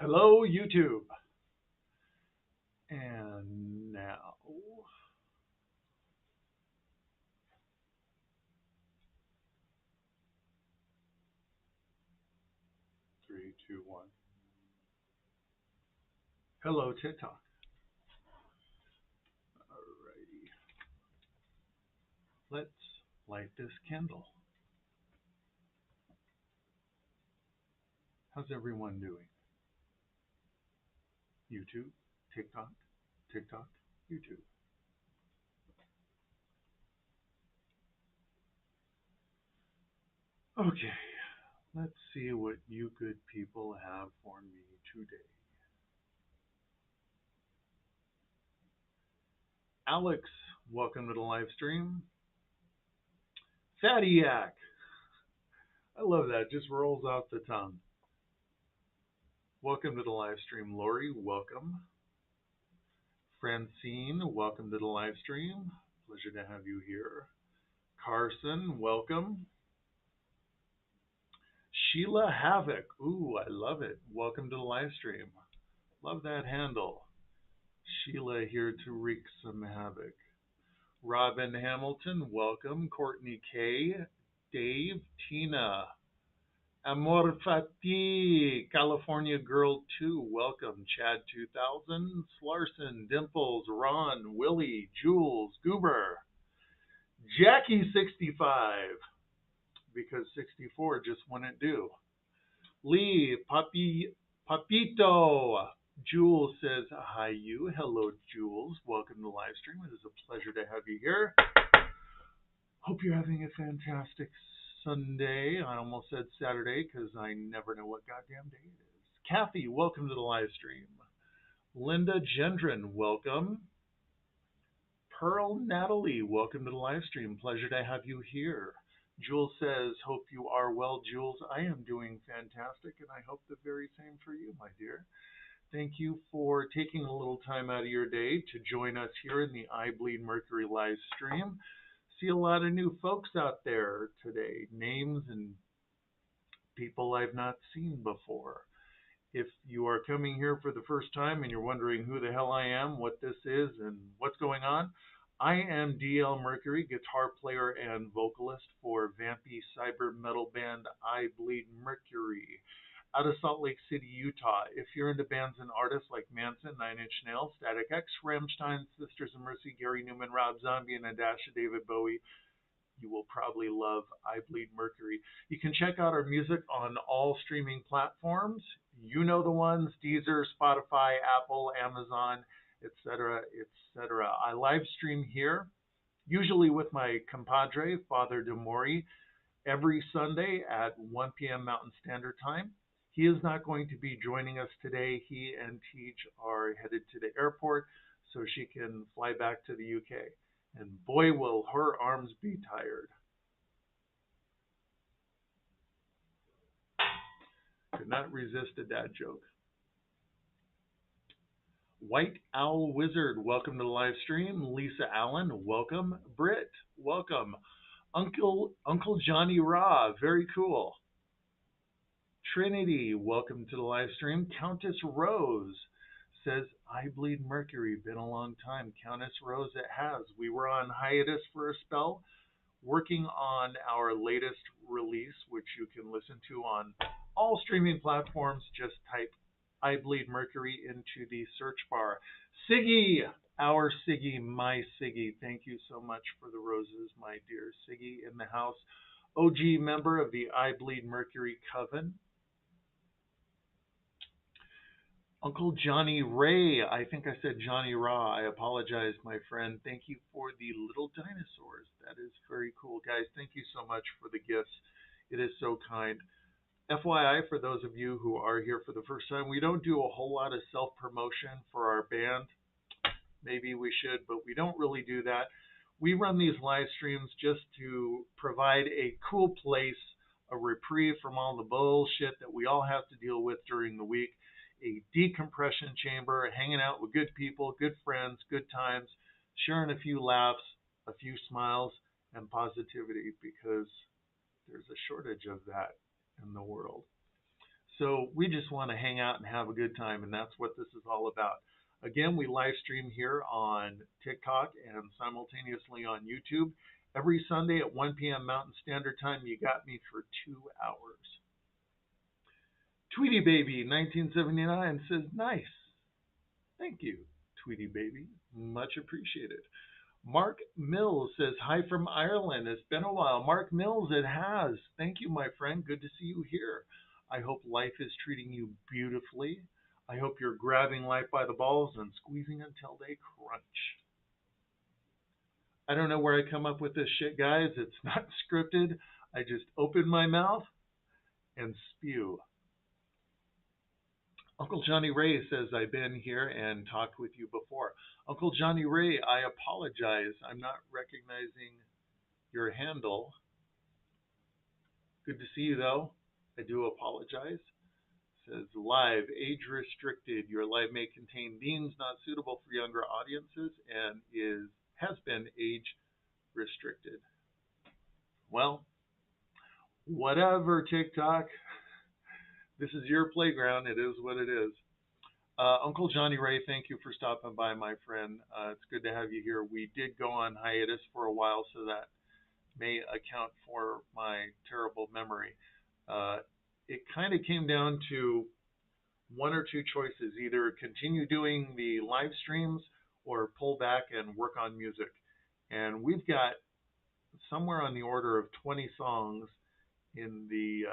Hello, YouTube. And now, 3, 2, 1. Hello, TikTok. Alrighty. Let's light this candle. How's everyone doing? YouTube, TikTok, TikTok, YouTube. Okay, let's see what you good people have for me today. Alex, welcome to the live stream. Fatty Yak. I love that. Just rolls off the tongue. Welcome to the live stream. Lori, welcome. Francine, welcome to the live stream. Pleasure to have you here. Carson, welcome. Sheila Havoc. Ooh, I love it. Welcome to the live stream. Love that handle. Sheila here to wreak some havoc. Robin Hamilton, welcome. Courtney K. Dave, Tina. Amor Fati, California Girl 2, welcome. Chad 2000, Slarson, Dimples, Ron, Willie, Jules, Goober. Jackie 65, because 64 just wouldn't do. Lee, Papito. Jules says, hi you. Hello, Jules. Welcome to the live stream. It is a pleasure to have you here. Hope you're having a fantastic Sunday. I almost said Saturday because I never know what goddamn day it is. Kathy, welcome to the live stream. Linda Gendron, welcome. Pearl Natalie, welcome to the live stream. Pleasure to have you here. Jules says, hope you are well, Jules. I am doing fantastic, and I hope the very same for you, my dear. Thank you for taking a little time out of your day to join us here in the I Bleed Mercury live stream. See a lot of new folks out there today, names and people I've not seen before. If you are coming here for the first time and you're wondering who the hell I am, what this is, and what's going on, I am DL Mercury, guitar player and vocalist for vampy cyber metal band I Bleed Mercury out of Salt Lake City, Utah. If you're into bands and artists like Manson, Nine Inch Nails, Static X, Rammstein, Sisters of Mercy, Gary Newman, Rob Zombie, and a dash of David Bowie, you will probably love I Bleed Mercury. You can check out our music on all streaming platforms. You know the ones: Deezer, Spotify, Apple, Amazon, etc., etc. I live stream here, usually with my compadre, Father Demori, every Sunday at 1 p.m. Mountain Standard Time. He is not going to be joining us today. He and Teach are headed to the airport so she can fly back to the UK. And boy, will her arms be tired. Could not resist a dad joke. White Owl Wizard, welcome to the live stream. Lisa Allen, welcome. Britt, welcome. Uncle Johnny Ra, very cool. Trinity, welcome to the live stream. Countess Rose says, I Bleed Mercury, been a long time. Countess Rose, it has. We were on hiatus for a spell, working on our latest release, which you can listen to on all streaming platforms. Just type I Bleed Mercury into the search bar. Siggy, our Siggy, my Siggy, thank you so much for the roses, my dear. Siggy in the house, OG member of the I Bleed Mercury Coven. Uncle Johnny Ray, I think I said Johnny Ra. I apologize, my friend. Thank you for the little dinosaurs. That is very cool. Guys, thank you so much for the gifts. It is so kind. FYI, for those of you who are here for the first time, we don't do a whole lot of self-promotion for our band. Maybe we should, but we don't really do that. We run these live streams just to provide a cool place, a reprieve from all the bullshit that we all have to deal with during the week. A decompression chamber, hanging out with good people, good friends, good times, sharing a few laughs, a few smiles, and positivity, because there's a shortage of that in the world. So we just want to hang out and have a good time, and that's what this is all about. Again, we live stream here on TikTok and simultaneously on YouTube every Sunday at 1 p.m. Mountain Standard Time. You got me for 2 hours. Tweety Baby 1979 says, nice. Thank you, Tweety Baby. Much appreciated. Mark Mills says, hi from Ireland. It's been a while. Mark Mills, it has. Thank you, my friend. Good to see you here. I hope life is treating you beautifully. I hope you're grabbing life by the balls and squeezing until they crunch. I don't know where I come up with this shit, guys. It's not scripted. I just open my mouth and spew. Uncle Johnny Ray says, I've been here and talked with you before. Uncle Johnny Ray, I apologize. I'm not recognizing your handle. Good to see you, though. I do apologize. Says, live, age restricted. Your live may contain themes not suitable for younger audiences and has been age restricted. Well, whatever, TikTok. This is your playground. It is what it is. Uncle Johnny Ray, thank you for stopping by, my friend. It's good to have you here. We did go on hiatus for a while, so that may account for my terrible memory. It kind of came down to one or two choices: either continue doing the live streams or pull back and work on music. And we've got somewhere on the order of 20 songs in the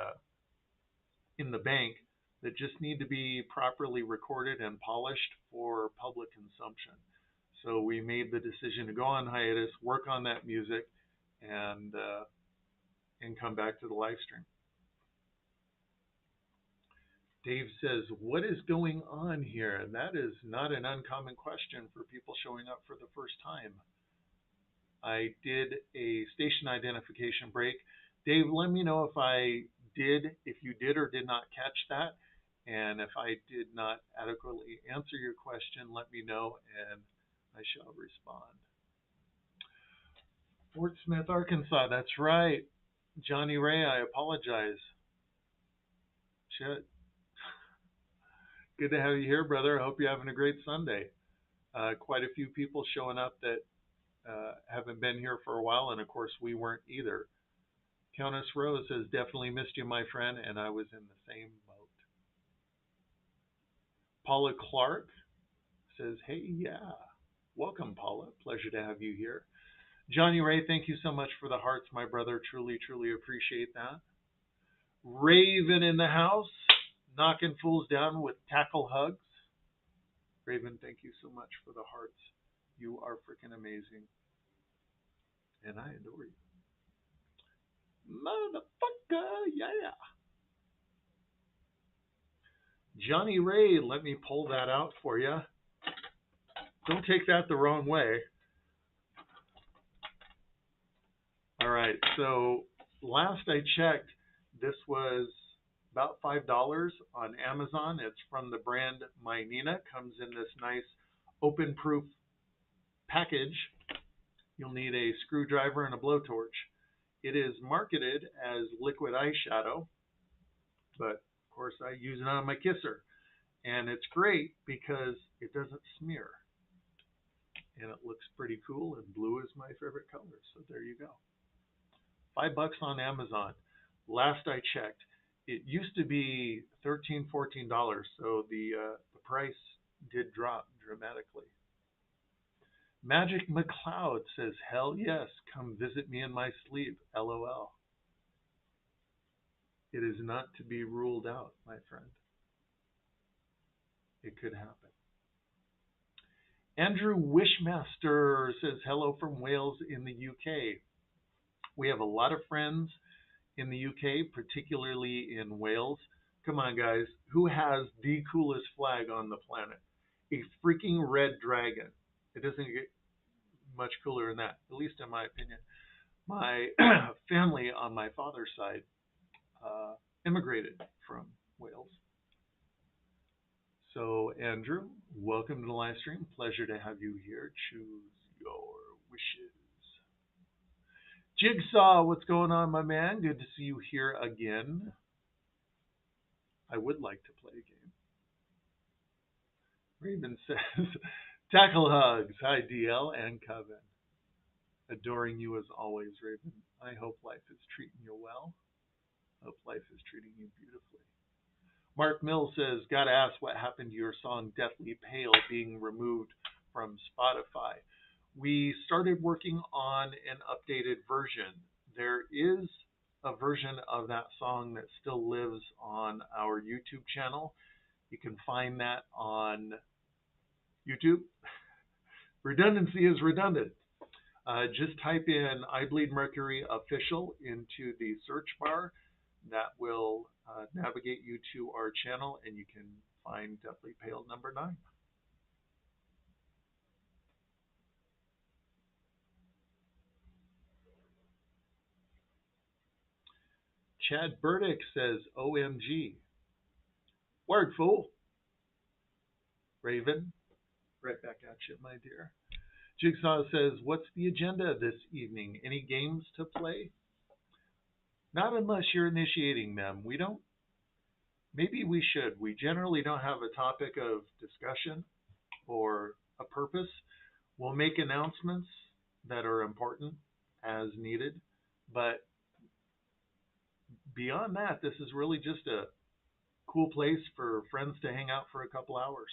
bank that just need to be properly recorded and polished for public consumption. So we made the decision to go on hiatus, work on that music, and come back to the live stream. Dave says, what is going on here? And that is not an uncommon question for people showing up for the first time. I did a station identification break. Dave, let me know if you did or did not catch that. And if I did not adequately answer your question, let me know and I shall respond. Fort Smith, Arkansas, that's right. Johnny Ray, I apologize. Shit. Good to have you here, brother. I hope you're having a great Sunday. Quite a few people showing up that haven't been here for a while, and of course we weren't either. Countess Rose says, definitely missed you, my friend, and I was in the same boat. Paula Clark says, hey, yeah. Welcome, Paula. Pleasure to have you here. Johnny Ray, thank you so much for the hearts, my brother. Truly, truly appreciate that. Raven in the house, knocking fools down with tackle hugs. Raven, thank you so much for the hearts. You are freaking amazing. And I adore you. Motherfucker, yeah. Johnny Ray, let me pull that out for you. Don't take that the wrong way. All right, so last I checked, this was about $5 on Amazon. It's from the brand My Nina. Comes in this nice open-proof package. You'll need a screwdriver and a blowtorch. It is marketed as liquid eyeshadow, but of course I use it on my kisser. And it's great because it doesn't smear. And it looks pretty cool, and blue is my favorite color. So there you go. $5 on Amazon. Last I checked. It used to be $13, $14, so the price did drop dramatically. Magic McCloud says, hell yes, come visit me in my sleep, LOL. It is not to be ruled out, my friend. It could happen. Andrew Wishmaster says, hello from Wales in the UK. We have a lot of friends in the UK, particularly in Wales. Come on, guys. Who has the coolest flag on the planet? A freaking red dragon. It doesn't get much cooler than that, at least in my opinion. My family on my father's side immigrated from Wales. So, Andrew, welcome to the live stream. Pleasure to have you here. Choose your wishes. Jigsaw, what's going on, my man? Good to see you here again. I would like to play a game. Raven says, tackle hugs. Hi, DL and Coven. Adoring you as always, Raven. I hope life is treating you well. Hope life is treating you beautifully. Mark Mills says, gotta ask what happened to your song Deathly Pale being removed from Spotify. We started working on an updated version. There is a version of that song that still lives on our YouTube channel. You can find that on YouTube. Redundancy is redundant. Just type in I Bleed Mercury official into the search bar. That will navigate you to our channel, and you can find Deathly Pale number 9. Chad Burdick says, OMG. Word, fool. Raven, right back at you, my dear. Jigsaw says, what's the agenda this evening? Any games to play? Not unless you're initiating them. We don't. Maybe we should. We generally don't have a topic of discussion or a purpose. We'll make announcements that are important as needed. But beyond that, this is really just a cool place for friends to hang out for a couple hours.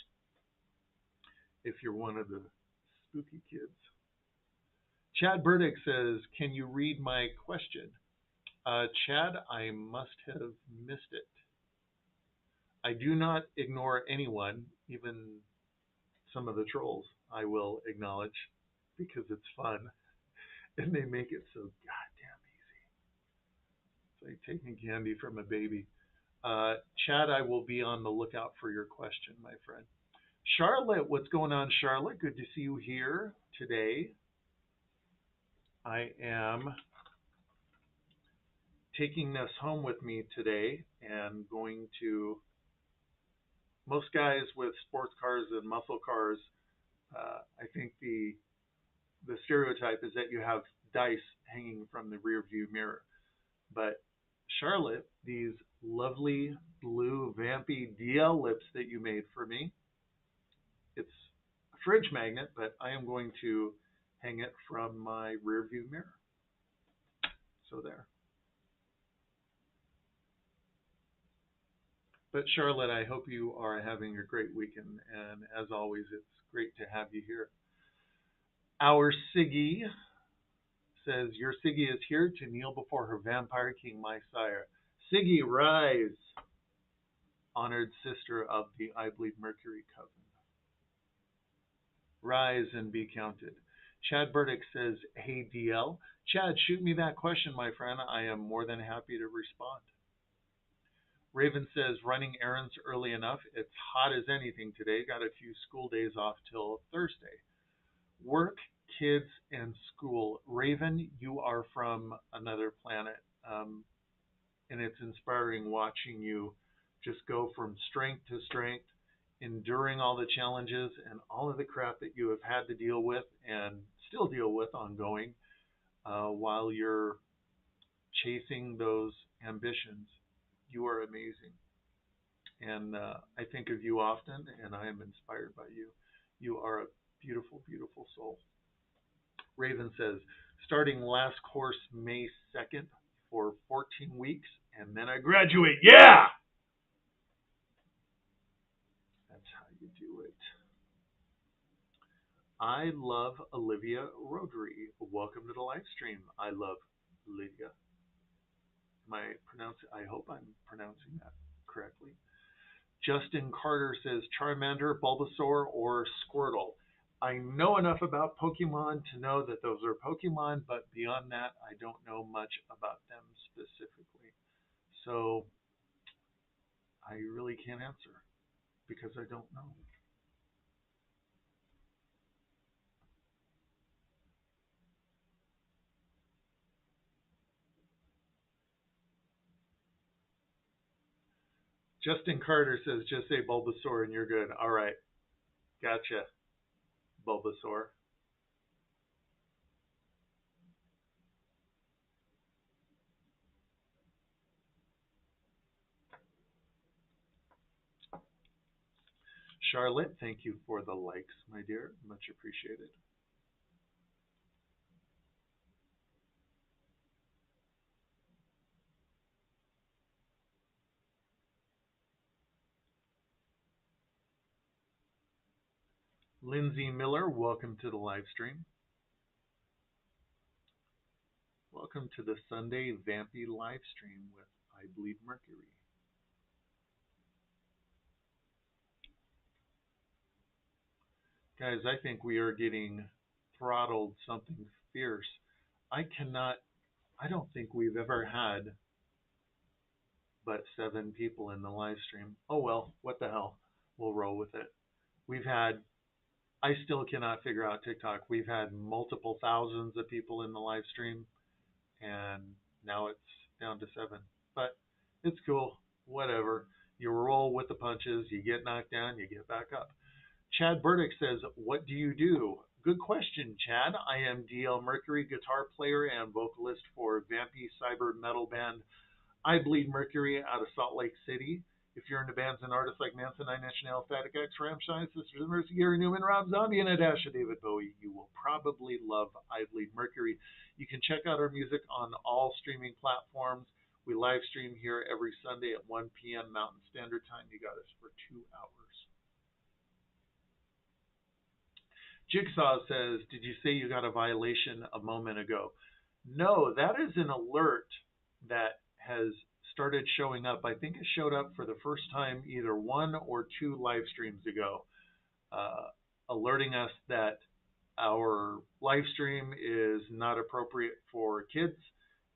If you're one of the spooky kids. Chad Burdick says, can you read my question? Chad, I must have missed it. I do not ignore anyone, even some of the trolls I will acknowledge because it's fun and they make it so goddamn easy. It's like taking candy from a baby. Chad, I will be on the lookout for your question, my friend. Charlotte, what's going on, Charlotte? Good to see you here today. I am taking this home with me today and going to, most guys with sports cars and muscle cars, I think the stereotype is that you have dice hanging from the rear view mirror. But Charlotte, these lovely blue vampy DL lips that you made for me, it's a fridge magnet, but I am going to hang it from my rear view mirror. So there. But Charlotte, I hope you are having a great weekend, and as always, it's great to have you here. Our Siggy says, your Siggy is here to kneel before her vampire king, my sire. Siggy, rise, honored sister of the I Bleed Mercury coven. Rise and be counted. Chad Burdick says, hey DL. Chad, shoot me that question, my friend. I am more than happy to respond. Raven says, running errands early enough. It's hot as anything today. Got a few school days off till Thursday. Work, kids, and school. Raven, you are from another planet. And it's inspiring watching you just go from strength to strength, enduring all the challenges and all of the crap that you have had to deal with and still deal with ongoing while you're chasing those ambitions. You are amazing. And I think of you often, and I am inspired by you. You are a beautiful, beautiful soul. Raven says, starting last course May 2nd for 14 weeks, and then I graduate. Yeah! That's how you do it. I love Olivia Rodri. Welcome to the live stream. I love Lydia. I hope I'm pronouncing that correctly. Justin Carter says Charmander, Bulbasaur, or Squirtle. I know enough about Pokemon to know that those are Pokemon, but beyond that, I don't know much about them specifically. So I really can't answer because I don't know. Justin Carter says, just say Bulbasaur and you're good. All right. Gotcha, Bulbasaur. Charlotte, thank you for the likes, my dear. Much appreciated. Lindsay Miller, welcome to the live stream. Welcome to the Sunday Vampy live stream with I Bleed Mercury. Guys, I think we are getting throttled something fierce. I cannot, I don't think we've ever had but 7 people in the live stream. Oh well, what the hell? We'll roll with it. We've had, I still cannot figure out TikTok. We've had multiple thousands of people in the live stream, and now it's down to 7. But it's cool. Whatever. You roll with the punches. You get knocked down. You get back up. Chad Burdick says, "What do you do?" Good question, Chad. I am DL Mercury, guitar player and vocalist for vampy cyber metal band I Bleed Mercury out of Salt Lake City. If you're into bands and artists like Manson, Nine Inch Nails, Static X, Rammstein, Sisters of Mercy, Gary Newman, Rob Zombie, and a dash of David Bowie, you will probably love I Bleed Mercury. You can check out our music on all streaming platforms. We live stream here every Sunday at 1 p.m. Mountain Standard Time. You got us for 2 hours. Jigsaw says, "Did you say you got a violation a moment ago?" No, that is an alert that has started showing up. I think it showed up for the first time either 1 or 2 live streams ago, uh, alerting us that our live stream is not appropriate for kids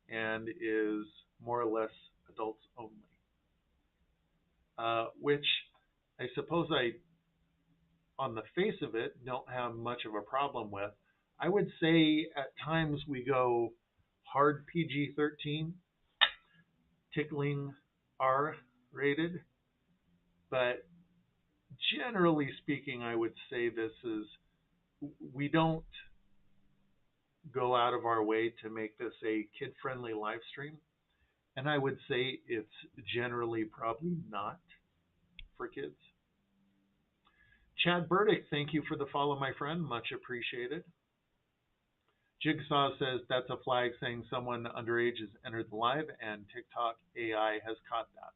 and is more or less adults only. Which I suppose I on the face of it, don't have much of a problem with. I would say at times we go hard PG-13, tickling R rated, but generally speaking, I would say this is, we don't go out of our way to make this a kid friendly live stream. And I would say it's generally probably not for kids. Chad Burdick, thank you for the follow, my friend. Much appreciated. Jigsaw says that's a flag saying someone underage has entered the live, and TikTok AI has caught that.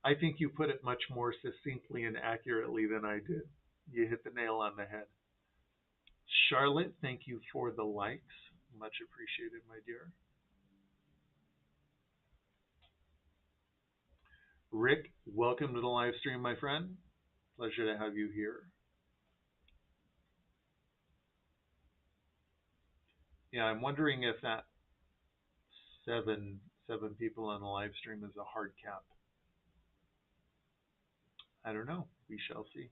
I think you put it much more succinctly and accurately than I did. You hit the nail on the head. Charlotte, thank you for the likes. Much appreciated, my dear. Rick, welcome to the live stream, my friend. Pleasure to have you here. Yeah, I'm wondering if that seven people on the live stream is a hard cap. I don't know. We shall see.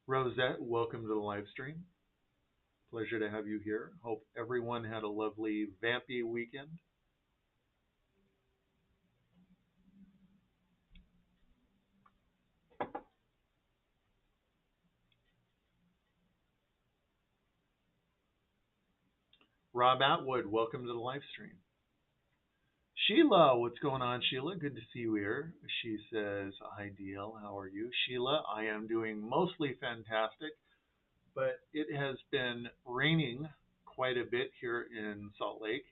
Rosette, welcome to the live stream. Pleasure to have you here. Hope everyone had a lovely vampy weekend. Rob Atwood, welcome to the live stream. Sheila, what's going on, Sheila? Good to see you here. She says, "Hi, DL. How are you?" Sheila, I am doing mostly fantastic, but it has been raining quite a bit here in Salt Lake,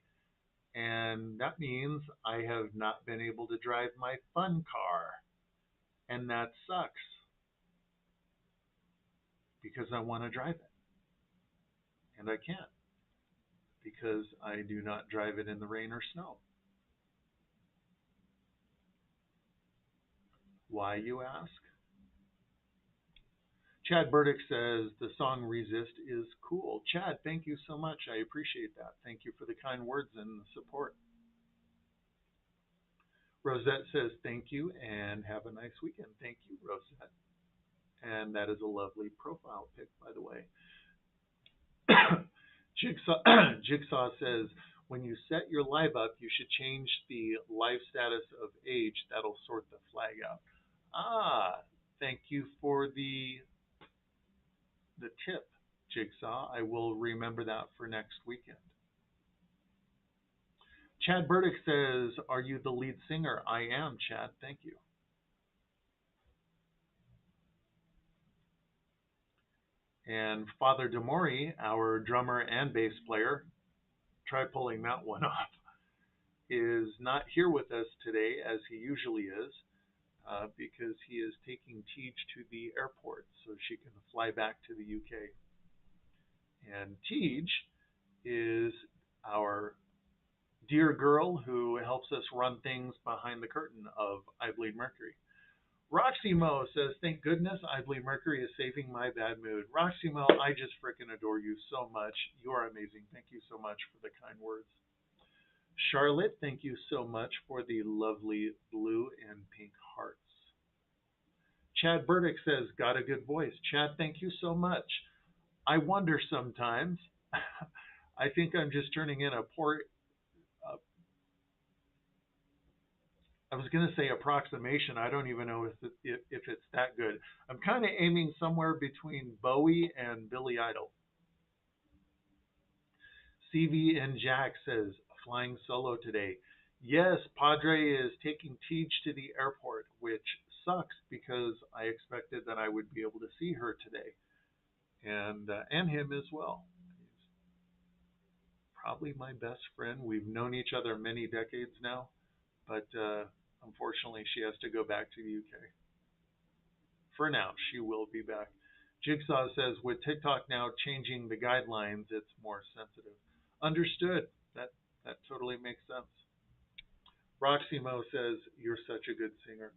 and that means I have not been able to drive my fun car, and that sucks because I want to drive it, and I can't because I do not drive it in the rain or snow. Why, you ask? Chad Burdick says the song Resist is cool. Chad, thank you so much. I appreciate that. Thank you for the kind words and the support. Rosette says thank you and have a nice weekend. Thank you, Rosette. And that is a lovely profile pic, by the way. Jigsaw says, when you set your live up, you should change the live status of age. That'll sort the flag out. Ah, thank you for the tip, Jigsaw. I will remember that for next weekend. Chad Burdick says, "Are you the lead singer?" I am, Chad. Thank you. And Father Demori, our drummer and bass player, try pulling that one off, is not here with us today as he usually is because he is taking Tej to the airport so she can fly back to the UK. And Tej is our dear girl who helps us run things behind the curtain of I Bleed Mercury. Roxy Mo says, "Thank goodness I Bleed Mercury is saving my bad mood." Roxy Mo, I just freaking adore you so much. You are amazing. Thank you so much for the kind words. Charlotte, thank you so much for the lovely blue and pink hearts. Chad Burdick says, "Got a good voice." Chad, thank you so much. I wonder sometimes. I think I'm just turning in a poor, uh, I was going to say approximation. I don't even know if it's that good. I'm kind of aiming somewhere between Bowie and Billy Idol. CV and Jack says, "Flying solo today." Yes, Padre is taking Tej to the airport, which sucks because I expected that I would be able to see her today, and him as well. He's probably my best friend. We've known each other many decades now, but unfortunately, she has to go back to the UK. For now, she will be back. Jigsaw says, "With TikTok now changing the guidelines, it's more sensitive." Understood. That totally makes sense. Roxy Mo says, "You're such a good singer.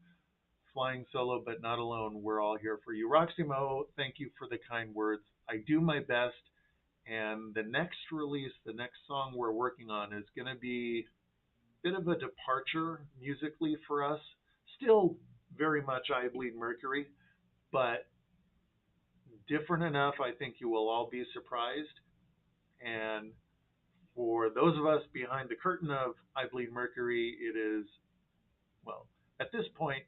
Flying solo but not alone. We're all here for you." Roxy Mo, thank you for the kind words. I do my best, and the next release, the next song we're working on is going to be a bit of a departure musically for us. Still very much I Bleed Mercury, but different enough. I think you will all be surprised. And for those of us behind the curtain of I Bleed Mercury, it is, well, at this point,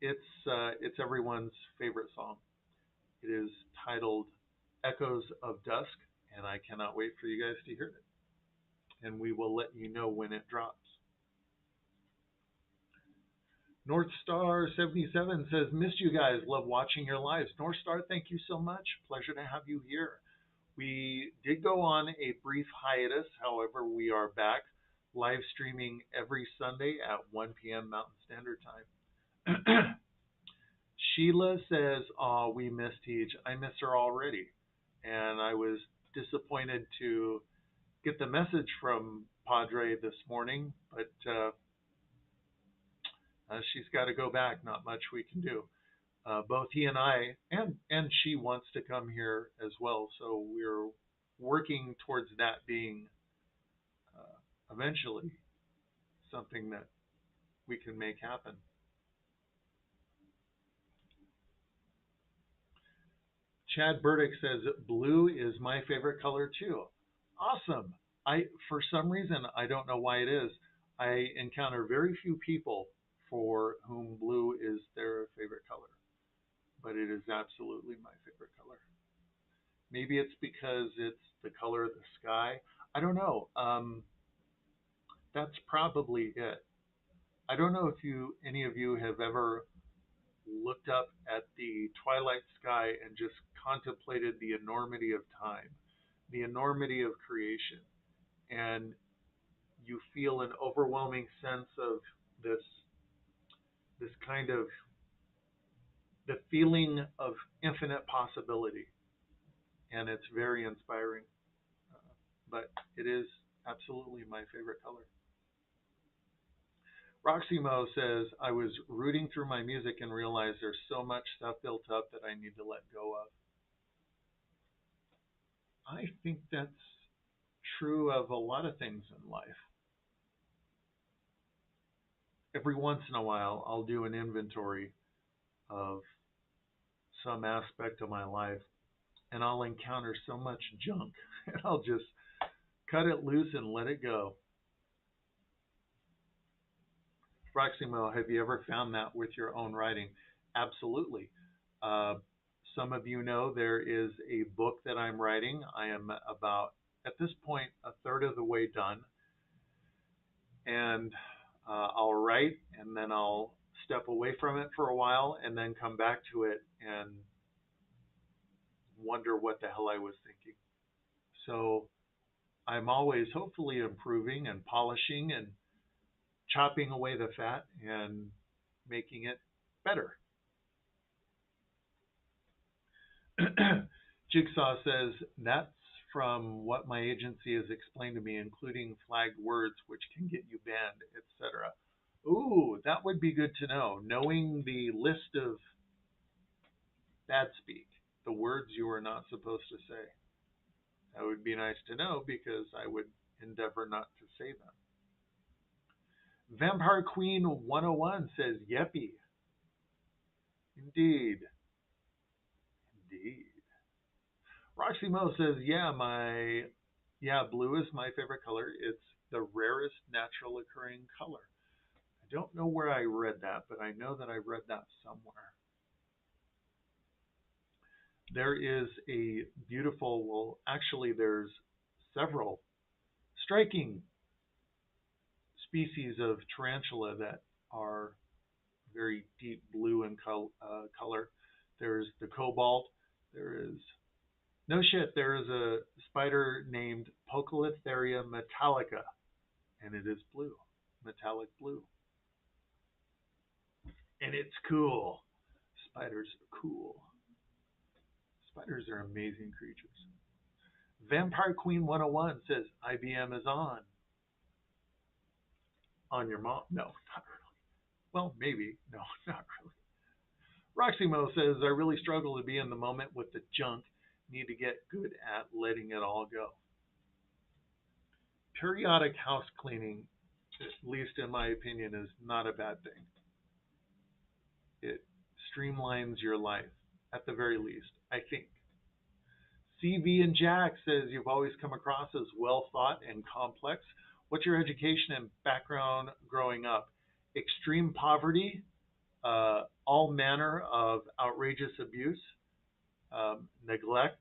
it's everyone's favorite song. It is titled "Echoes of Dusk," and I cannot wait for you guys to hear it. And we will let you know when it drops. North Star 77 says, "Missed you guys. Love watching your lives." North Star, thank you so much. Pleasure to have you here. We did go on a brief hiatus. However, we are back live streaming every Sunday at 1 p.m. Mountain Standard Time. Sheila says, "Oh, we missed Tej. I miss her already." And I was disappointed to get the message from Padre this morning, but she's got to go back. Not much we can do. Both he and I, and she wants to come here as well. So we're working towards that being eventually something that we can make happen. Chad Burdick says blue is my favorite color too. Awesome. For some reason, I don't know why it is, I encounter very few people for whom blue is their favorite color, but it is absolutely my favorite color. Maybe it's because it's the color of the sky. I don't know. That's probably it. I don't know if any of you have ever looked up at the twilight sky and just contemplated the enormity of time, the enormity of creation, and you feel an overwhelming sense of this this kind of the feeling of infinite possibility, and it's very inspiring. But it is absolutely my favorite color. Roxy Mo says, "I was rooting through my music and realized there's so much stuff built up that I need to let go of." I think that's true of a lot of things in life. Every once in a while, I'll do an inventory of some aspect of my life, and I'll encounter so much junk, and I'll just cut it loose and let it go. Proximo, have you ever found that with your own writing? Absolutely. Uh, some of you know there is a book that I'm writing. I am about, at this point, a third of the way done. and I'll write, and then I'll step away from it for a while, and then come back to it and wonder what the hell I was thinking. So I'm always hopefully improving and polishing and chopping away the fat and making it better. Jigsaw says, that's from what my agency has explained to me, including flagged words which can get you banned, etc. Ooh, that would be good to know. Knowing the list of bad speak, the words you are not supposed to say. That would be nice to know because I would endeavor not to say them. Vampire Queen 101 says, Yeppy. Indeed. Indeed. Roxy Mo says, blue is my favorite color. It's the rarest natural occurring color. I don't know where I read that, but I know that I read that somewhere. There is a beautiful, well, actually, there's several striking species of tarantula that are very deep blue in color. There's the cobalt. There is no shit. There is a spider named Poecilotheria metallica, and it is blue, metallic blue, and it's cool. Spiders are cool. Spiders are amazing creatures. Vampire Queen 101 says IBM is on. On your mom? No, not really. Well, maybe. No, not really. Roxy Mo says, I really struggle to be in the moment with the junk. Need to get good at letting it all go. Periodic house cleaning, at least in my opinion, is not a bad thing. It streamlines your life, at the very least, I think. CV and Jack says, you've always come across as well thought and complex. What's your education and background growing up? Extreme poverty, all manner of outrageous abuse, neglect,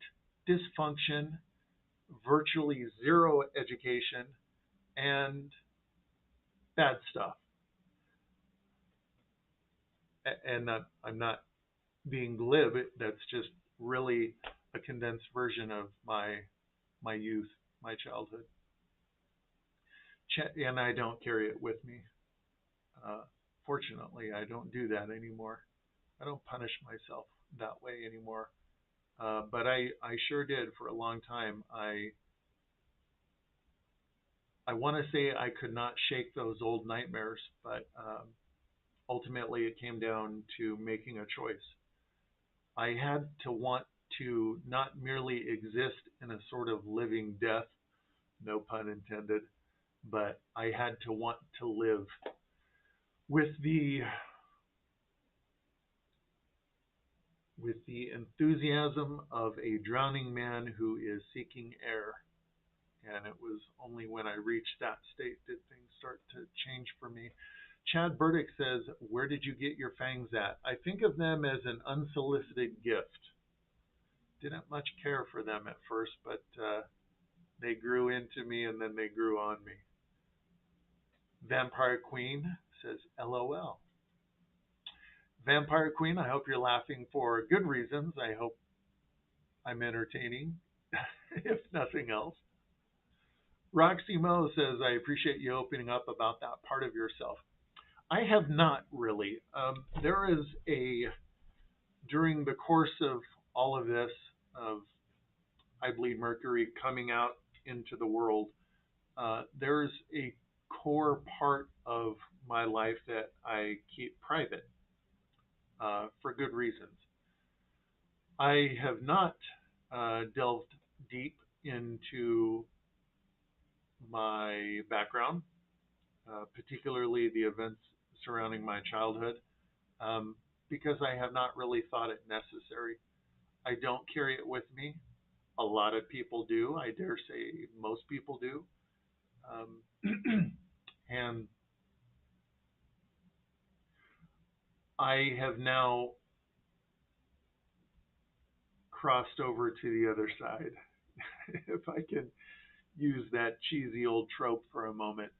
dysfunction, virtually zero education, and bad stuff. And I'm not being glib. That's just really a condensed version of my youth, my childhood. And I don't carry it with me. Fortunately, I don't do that anymore. I don't punish myself that way anymore. But I sure did for a long time. I want to say I could not shake those old nightmares, but ultimately it came down to making a choice. I had to want to not merely exist in a sort of living death, no pun intended, but I had to want to live with the enthusiasm of a drowning man who is seeking air. And it was only when I reached that state did things start to change for me. Chad Burdick says, where did you get your fangs at? I think of them as an unsolicited gift. Didn't much care for them at first, but they grew into me and then they grew on me. Vampire Queen says, LOL. Vampire Queen, I hope you're laughing for good reasons. I hope I'm entertaining, if nothing else. Roxy Mo says, I appreciate you opening up about that part of yourself. I have not really. There is during the course of all of this, of I Bleed Mercury coming out into the world, there's a core part of my life that I keep private for good reasons. I have not delved deep into my background, particularly the events surrounding my childhood, because I have not really thought it necessary. I don't carry it with me. A lot of people do. I dare say most people do. And I have now crossed over to the other side, if I can use that cheesy old trope for a moment.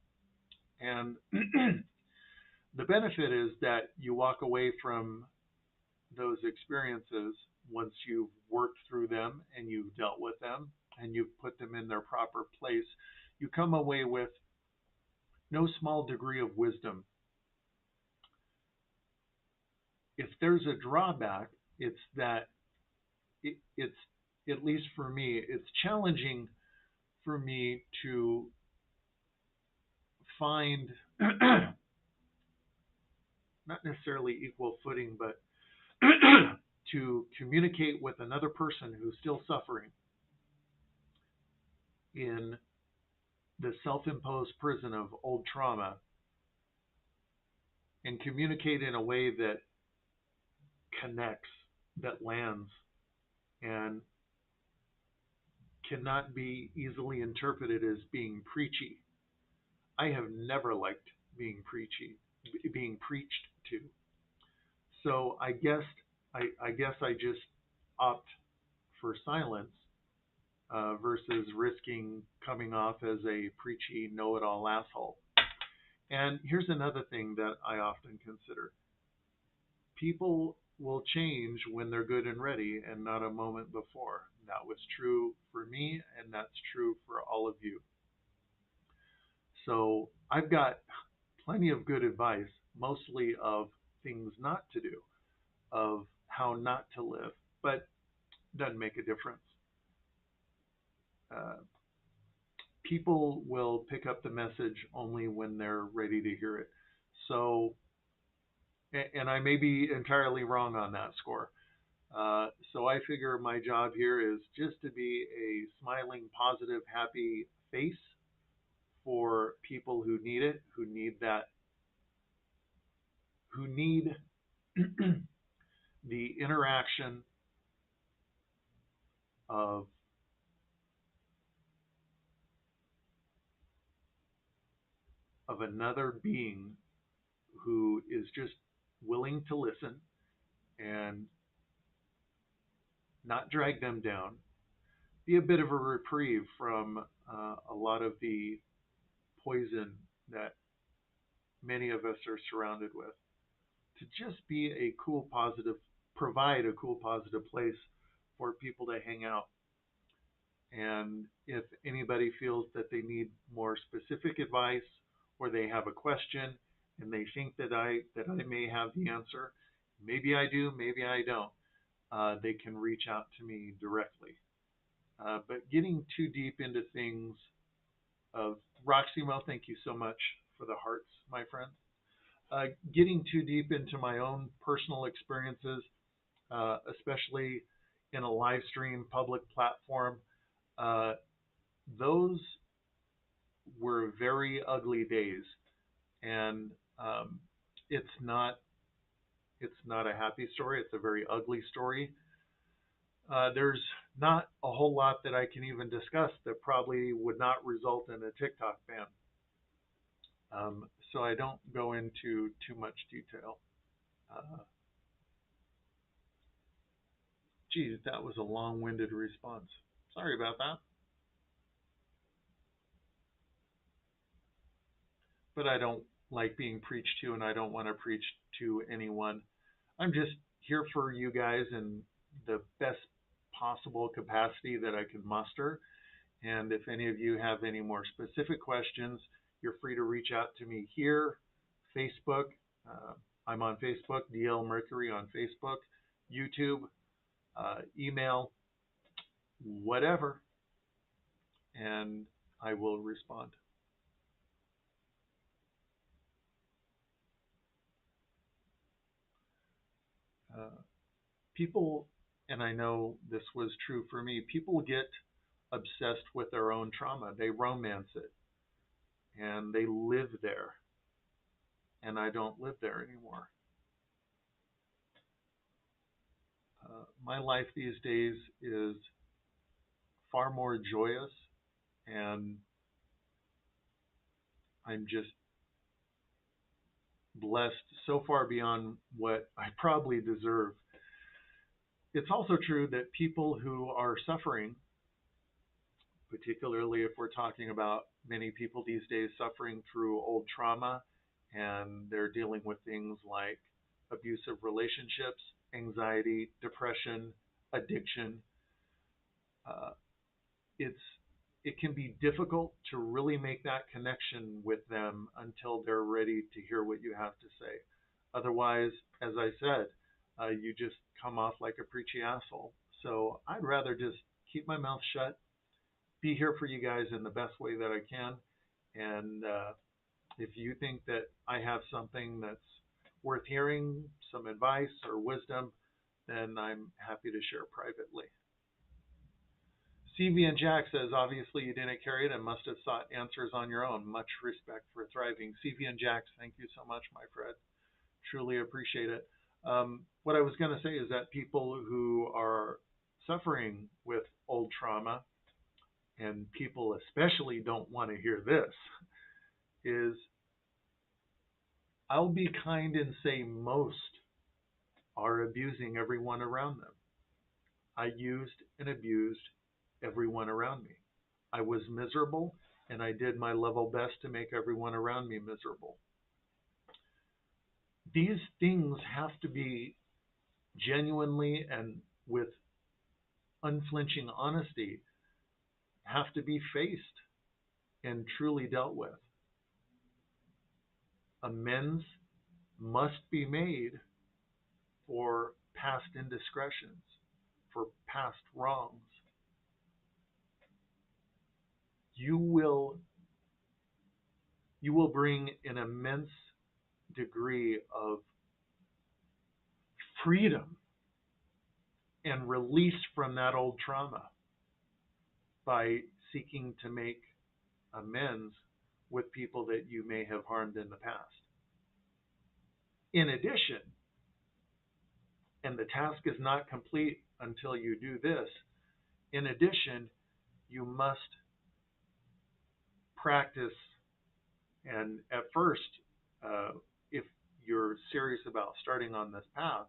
And the benefit is that you walk away from those experiences once you've worked through them and you've dealt with them and you've put them in their proper place. You come away with no small degree of wisdom. If there's a drawback, it's that it's, at least for me, it's challenging for me to find not necessarily equal footing, but to communicate with another person who's still suffering in the self imposed prison of old trauma and communicate in a way that connects, that lands, and cannot be easily interpreted as being preachy. I have never liked being preachy, being preached to. So I guess I just opt for silence versus risking coming off as a preachy know-it-all asshole. And here's another thing that I often consider. People will change when they're good and ready and not a moment before. That was true for me, and that's true for all of you. So I've got plenty of good advice, mostly of things not to do, of how not to live, but it doesn't make a difference. Uh, People will pick up the message only when they're ready to hear it. So, and I may be entirely wrong on that score. So I figure my job here is just to be a smiling, positive, happy face for people who need it, who need that, who need the interaction of another being who is just willing to listen and not drag them down, be a bit of a reprieve from a lot of the poison that many of us are surrounded with, to just be a cool, positive, provide a cool, positive place for people to hang out. And if anybody feels that they need more specific advice or they have a question and they think that I may have the answer, maybe I do, maybe I don't. They can reach out to me directly. But getting too deep into things of Roxy, well, thank you so much for the hearts, my friend. Getting too deep into my own personal experiences, especially in a live stream public platform, uh, those were very ugly days, and it's not it's not a happy story. It's a very ugly story. There's not a whole lot that I can even discuss that probably would not result in a TikTok ban. So I don't go into too much detail. Uh, Geez, that was a long-winded response. Sorry about that. But I don't like being preached to, and I don't want to preach to anyone. I'm just here for you guys in the best possible capacity that I can muster. And if any of you have any more specific questions, you're free to reach out to me here, Facebook. Uh, I'm on Facebook, DL Mercury on Facebook, YouTube, email, whatever, and I will respond. Uh, People, and I know this was true for me, people get obsessed with their own trauma. They romance it and they live there. And I don't live there anymore. My life these days is far more joyous, and I'm just blessed so far beyond what I probably deserve. It's also true that people who are suffering, particularly if we're talking about Many people these days suffering through old trauma, and they're dealing with things like abusive relationships, anxiety, depression, addiction. Uh, it's it can be difficult to really make that connection with them until they're ready to hear what you have to say. Otherwise, as I said, you just come off like a preachy asshole. So I'd rather just keep my mouth shut, be here for you guys in the best way that I can, and if you think that I have something that's worth hearing, some advice or wisdom, then I'm happy to share privately. CV and Jack says, obviously you didn't carry it and must have sought answers on your own. Much respect for thriving. CV and Jack, thank you so much, my friend. Truly appreciate it. What I was going to say is that people who are suffering with old trauma, and people especially don't want to hear this, is I'll be kind and say most are abusing everyone around them. I used and abused everyone around me. I was miserable, and I did my level best to make everyone around me miserable. These things have to be genuinely and with unflinching honesty have to be faced and truly dealt with. Amends must be made for past indiscretions, for past wrongs. You will bring an immense degree of freedom and release from that old trauma by seeking to make amends with people that you may have harmed in the past. In addition, and the task is not complete until you do this, in addition, you must practice, and at first, if you're serious about starting on this path,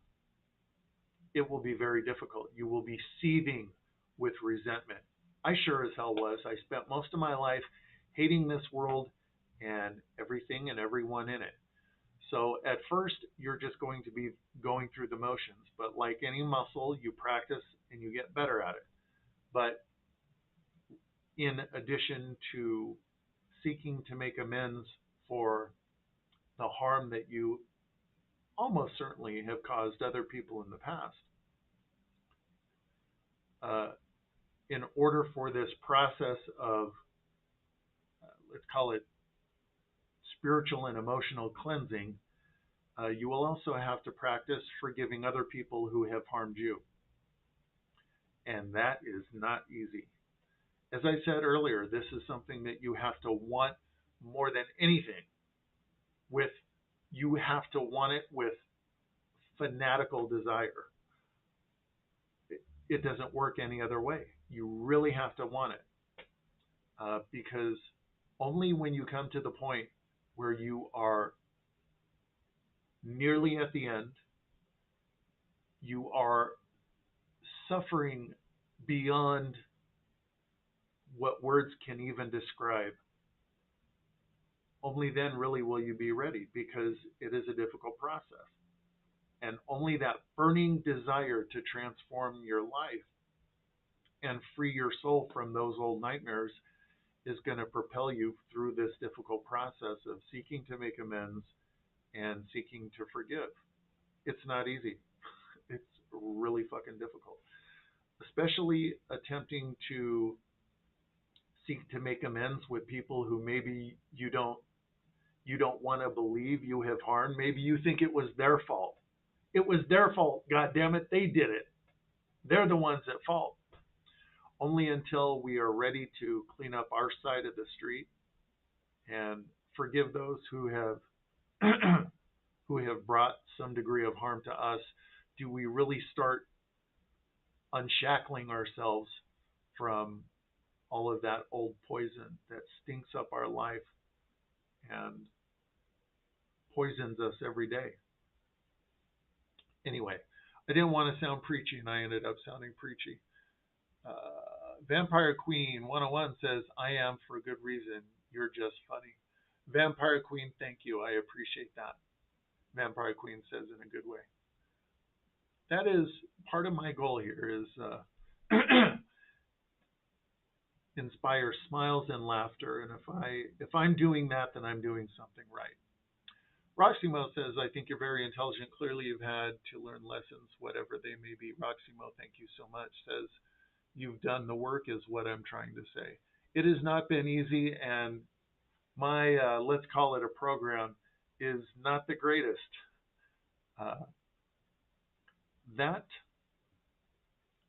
it will be very difficult. You will be seething with resentment. I sure as hell was. I spent most of my life hating this world and everything and everyone in it. So at first, you're just going to be going through the motions. But like any muscle, you practice and you get better at it. But in addition to seeking to make amends for the harm that you almost certainly have caused other people in the past, in order for this process of, let's call it spiritual and emotional cleansing, you will also have to practice forgiving other people who have harmed you. And that is not easy. As I said earlier, this is something that you have to want more than anything. You have to want it with fanatical desire. It doesn't work any other way. You really have to want it. Because only when you come to the point where you are nearly at the end, you are suffering beyond what words can even describe, only then really will you be ready, because it is a difficult process. And only that burning desire to transform your life and free your soul from those old nightmares is going to propel you through this difficult process of seeking to make amends and seeking to forgive. It's not easy. It's really fucking difficult, especially attempting to seek to make amends with people who maybe you don't want to believe you have harmed. Maybe you think it was their fault. It was their fault. God damn it, they did it. They're the ones at fault. Only until we are ready to clean up our side of the street and forgive those who have who have brought some degree of harm to us, do we really start unshackling ourselves from all of that old poison that stinks up our life and poisons us every day. Anyway, I didn't want to sound preachy, and I ended up sounding preachy. Vampire Queen 101 says, I am for a good reason. You're just funny. Vampire Queen, thank you. I appreciate that. Vampire Queen says in a good way. That is part of my goal here is inspire smiles and laughter. And if I'm doing that, then I'm doing something right. Roximo says, I think you're very intelligent. Clearly, you've had to learn lessons, whatever they may be. Roximo, thank you so much. Says, you've done the work, is what I'm trying to say. It has not been easy, and my, let's call it a program, is not the greatest. Uh, that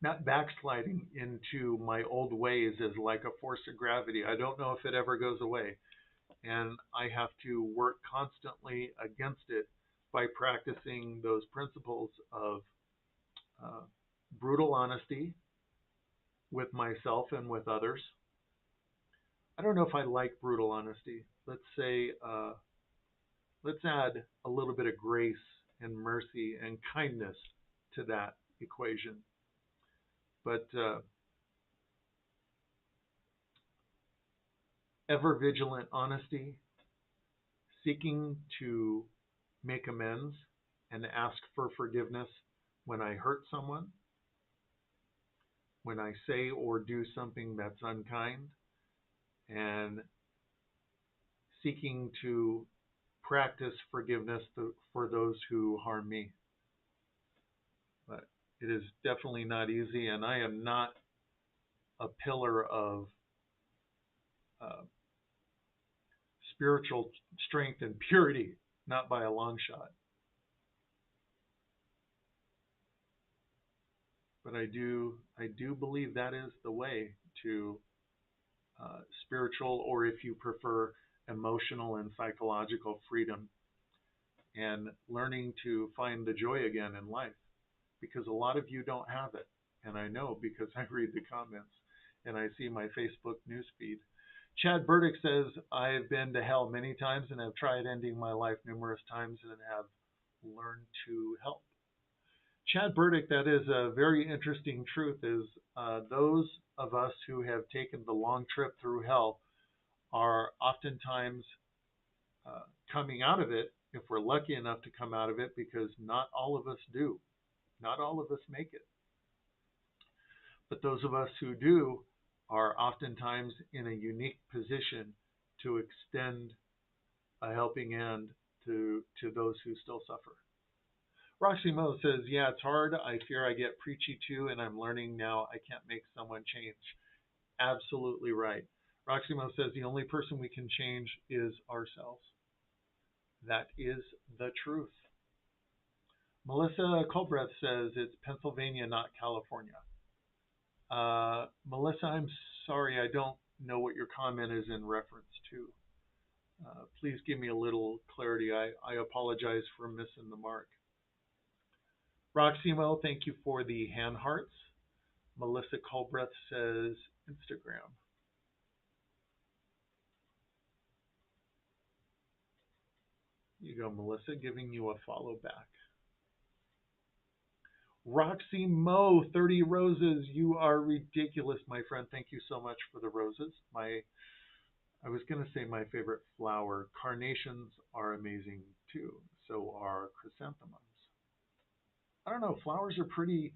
not backsliding into my old ways is like a force of gravity. I don't know if it ever goes away. And I have to work constantly against it by practicing those principles of uh, brutal honesty with myself and with others. I don't know if I like brutal honesty. Let's say, let's add a little bit of grace and mercy and kindness to that equation. But ever vigilant honesty, seeking to make amends and ask for forgiveness when I hurt someone, when I say or do something that's unkind, and seeking to practice forgiveness for those who harm me. But it is definitely not easy, and I am not a pillar of uh, spiritual strength and purity, not by a long shot. But I do believe that is the way to spiritual, or if you prefer, emotional and psychological freedom, and learning to find the joy again in life. Because a lot of you don't have it. And I know because I read the comments and I see my Facebook newsfeed. Chad Burdick says, I've been to hell many times and have tried ending my life numerous times and have learned to help. Chad Burdick, that is a very interesting truth, is those of us who have taken the long trip through hell are oftentimes coming out of it, if we're lucky enough to come out of it, because not all of us do. Not all of us make it. But those of us who do are oftentimes in a unique position to extend a helping hand to those who still suffer. Roxy Mo says, yeah, it's hard. I fear I get preachy too, and I'm learning now I can't make someone change. Absolutely right. Roxy Mo says, the only person we can change is ourselves. That is the truth. Melissa Colbreth says, it's Pennsylvania, not California. Melissa, I'm sorry, I don't know what your comment is in reference to. Please give me a little clarity. I apologize for missing the mark. Roximo, thank you for the hand hearts. Melissa Colbreth says Instagram. You go, Melissa, giving you a follow back. Roxy Mo, 30 roses. You are ridiculous, my friend. Thank you so much for the roses. I was going to say my favorite flower. Carnations are amazing too. So are chrysanthemums. I don't know. Flowers are pretty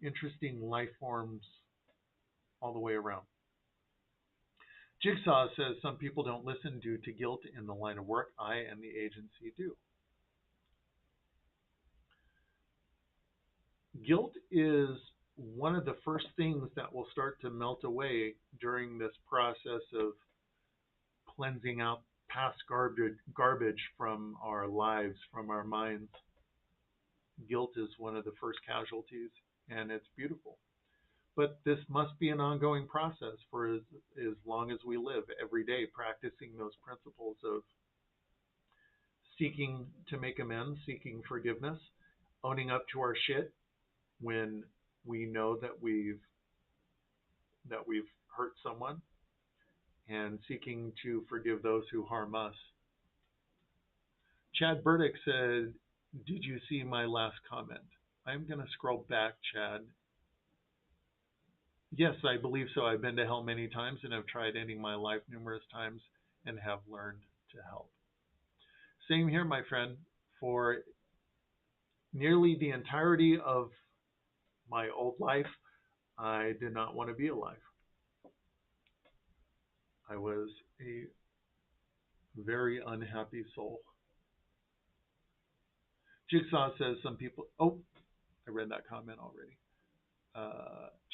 interesting life forms all the way around. Jigsaw says some people don't listen due to guilt in the line of work. I and the agency do. Guilt is one of the first things that will start to melt away during this process of cleansing out past garbage from our lives, from our minds. Guilt is one of the first casualties, and it's beautiful. But this must be an ongoing process for as long as we live, every day, practicing those principles of seeking to make amends, seeking forgiveness, owning up to our shit when we know that we've hurt someone, and seeking to forgive those who harm us. Chad Burdick said, did you see my last comment? I'm going to scroll back, Chad. Yes, I believe so. I've been to hell many times and have tried ending my life numerous times and have learned to help. Same here, my friend. For nearly the entirety of my old life, I did not want to be alive. I was a very unhappy soul. Jigsaw says some people. Oh, I read that comment already.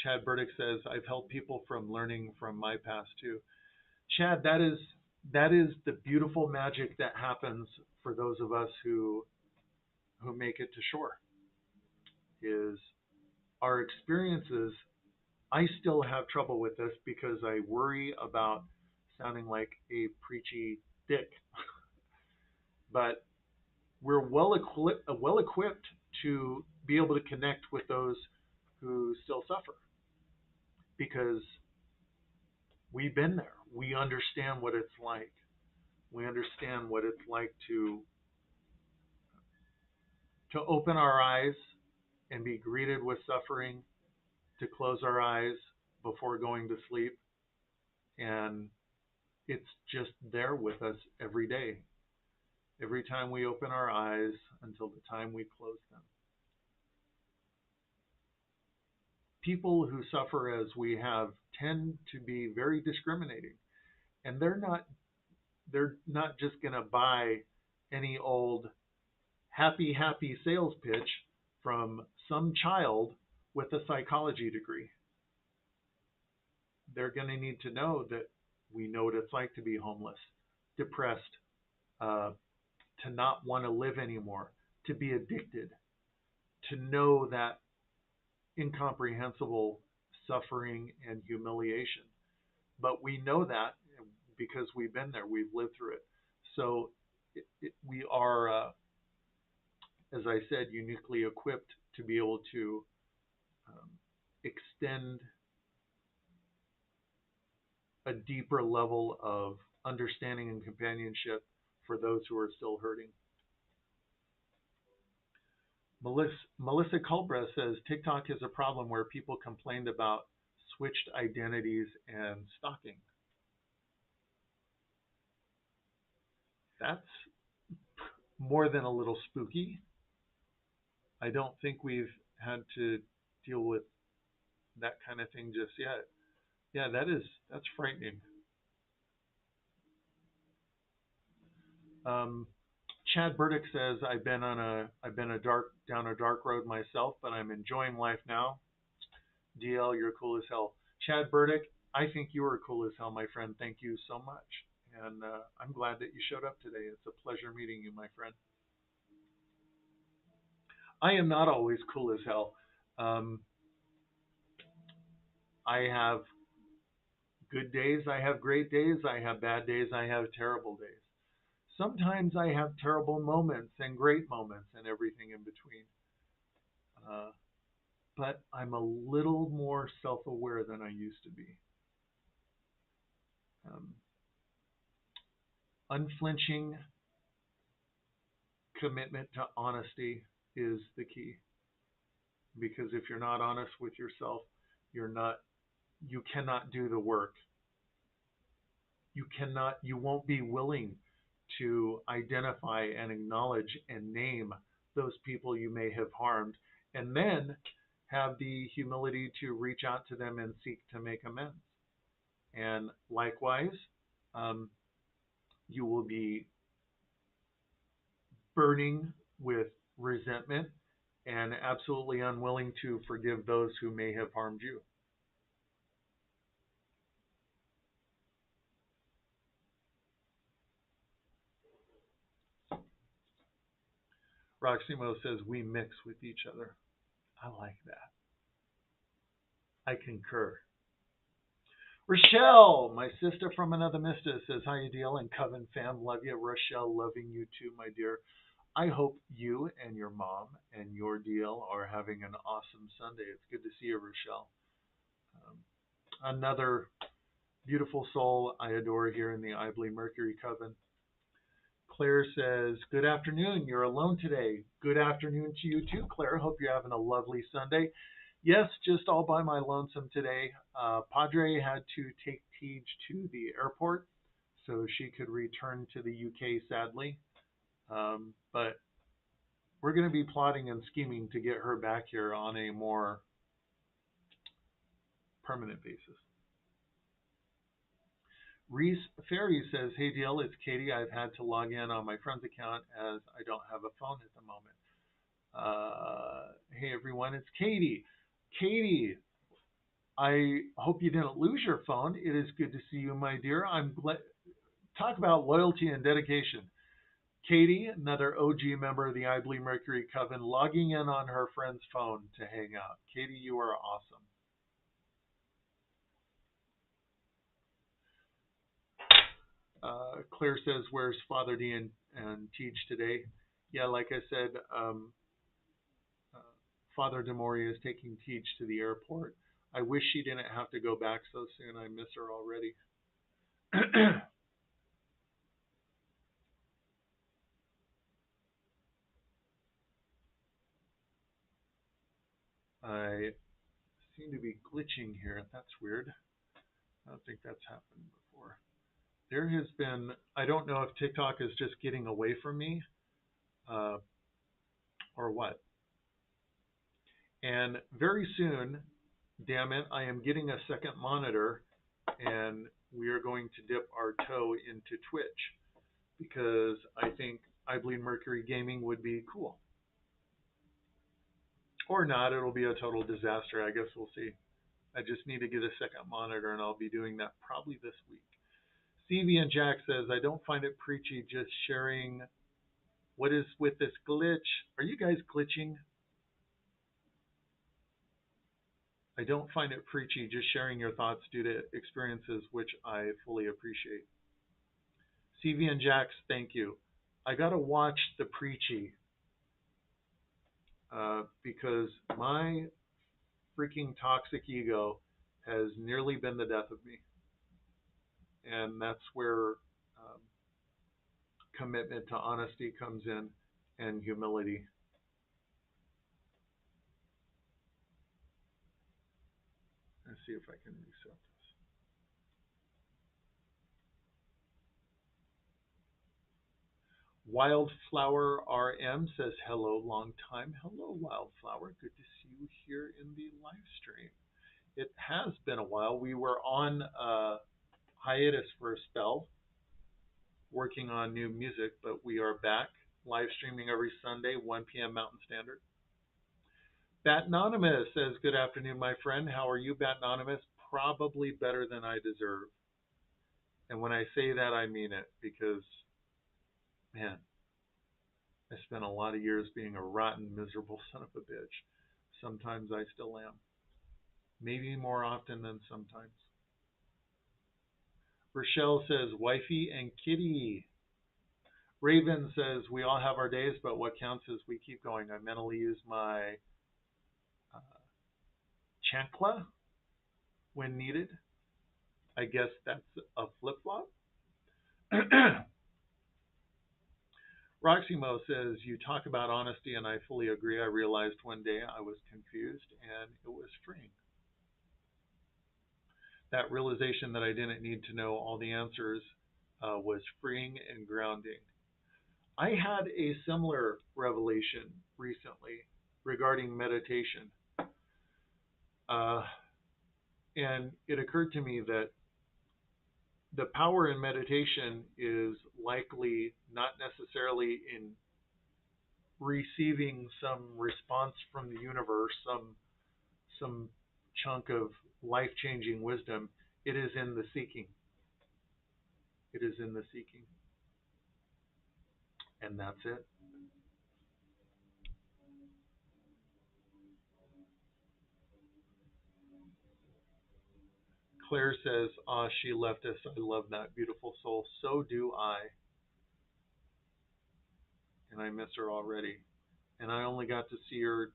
Chad Burdick says I've helped people from learning from my past too. Chad, that is the beautiful magic that happens for those of us who make it to shore. Is our experiences. I still have trouble with this because I worry about sounding like a preachy dick, but we're well equipped to be able to connect with those who still suffer because we've been there. We understand what it's like. We understand what it's like to open our eyes and be greeted with suffering, to close our eyes before going to sleep, and it's just there with us every day, every time we open our eyes until the time we close them. People who suffer as we have tend to be very discriminating, and they're not just going to buy any old happy sales pitch from some child with a psychology degree. They're going to need to know that we know what it's like to be homeless, depressed, uh, to not want to live anymore, to be addicted, to know that incomprehensible suffering and humiliation. But we know that because we've been there, we've lived through it. So we are, as I said, uniquely equipped to be able to um, extend a deeper level of understanding and companionship for those who are still hurting. Melissa Culbra says TikTok is a problem where people complained about switched identities and stalking. That's more than a little spooky. I don't think we've had to deal with that kind of thing just yet. Yeah, that's frightening. Um, Chad Burdick says I've been down a dark road myself, but I'm enjoying life now. DL, you're cool as hell. Chad Burdick, I think you are cool as hell, my friend. Thank you so much, and I'm glad that you showed up today. It's a pleasure meeting you, my friend. I am not always cool as hell. Um, I have good days, I have great days, I have bad days, I have terrible days. Sometimes I have terrible moments and great moments and everything in between. Uh, but I'm a little more self aware than I used to be. Um, Unflinching commitment to honesty is the key. Because if you're not honest with yourself, you cannot do the work. You won't be willing to identify and acknowledge and name those people you may have harmed, and then have the humility to reach out to them and seek to make amends. And likewise, um, you will be burning with resentment and absolutely unwilling to forgive those who may have harmed you. Roximo says we mix with each other. I like that. I concur. Rochelle, my sister from another mister, says, how you dealing, Coven fam? Love you. Rochelle, loving you too, my dear. I hope you and your mom and your deal are having an awesome Sunday. It's good to see you, Rochelle. Another beautiful soul I adore here in the Ibley Mercury Coven. Claire says, good afternoon. You're alone today. Good afternoon to you too, Claire. Hope you're having a lovely Sunday. Yes, just all by my lonesome today. Padre had to take Tej to the airport so she could return to the UK, sadly. But we're going to be plotting and scheming to get her back here on a more permanent basis. Reese Ferry says, "Hey DL, it's Katie. I've had to log in on my friend's account as I don't have a phone at the moment." Hey everyone, it's Katie. Katie, I hope you didn't lose your phone. It is good to see you, my dear. I'm glad. Talk about loyalty and dedication. Katie, another OG member of the I Believe Mercury Coven, logging in on her friend's phone to hang out. Katie, you are awesome. Claire says, "Where's Father D and Teach today?" Yeah, like I said, uh, Father Demoria is taking Teach to the airport. I wish she didn't have to go back so soon. I miss her already. I seem to be glitching here. That's weird. I don't think that's happened before. There has been, I don't know if TikTok is just getting away from me uh, or what. And very soon, damn it, I am getting a second monitor and we are going to dip our toe into Twitch because I think I Bleed Mercury Gaming would be cool. Or not, it'll be a total disaster. I guess we'll see. I just need to get a second monitor and I'll be doing that probably this week. CV and Jack says, "I don't find it preachy just sharing what is with this glitch. Are you guys glitching? I don't find it preachy just sharing your thoughts due to experiences which I fully appreciate." CV and Jax, thank you. I gotta watch the preachy because my freaking toxic ego has nearly been the death of me, and that's where commitment to honesty comes in and humility. Let's see if I can reset this. Wildflower RM says, "Hello, long time." Hello, Wildflower. Good to see you here in the live stream. It has been a while. We were on hiatus for a spell, working on new music, but we are back live streaming every Sunday, 1 p.m. Mountain Standard. Bat Anonymous says, "Good afternoon, my friend. How are you, Bat Anonymous? Probably better than I deserve." And when I say that, I mean it because, man, I spent a lot of years being a rotten, miserable son of a bitch. Sometimes I still am. Maybe more often than sometimes. Rochelle says, "Wifey and kitty." Raven says, "We all have our days, but what counts is we keep going. I mentally use my uh, chancla when needed." I guess that's a flip flop. Roximo says, "You talk about honesty, and I fully agree. I realized one day I was confused, and it was freeing. That realization that I didn't need to know all the answers was freeing and grounding." I had a similar revelation recently regarding meditation. Uh, and it occurred to me that the power in meditation is likely not necessarily in receiving some response from the universe, some chunk of life-changing wisdom. It is in the seeking. It is in the seeking. And that's it. Claire says, "Ah, she left us. I love that beautiful soul. So do I. And I miss her already. And I only got to see her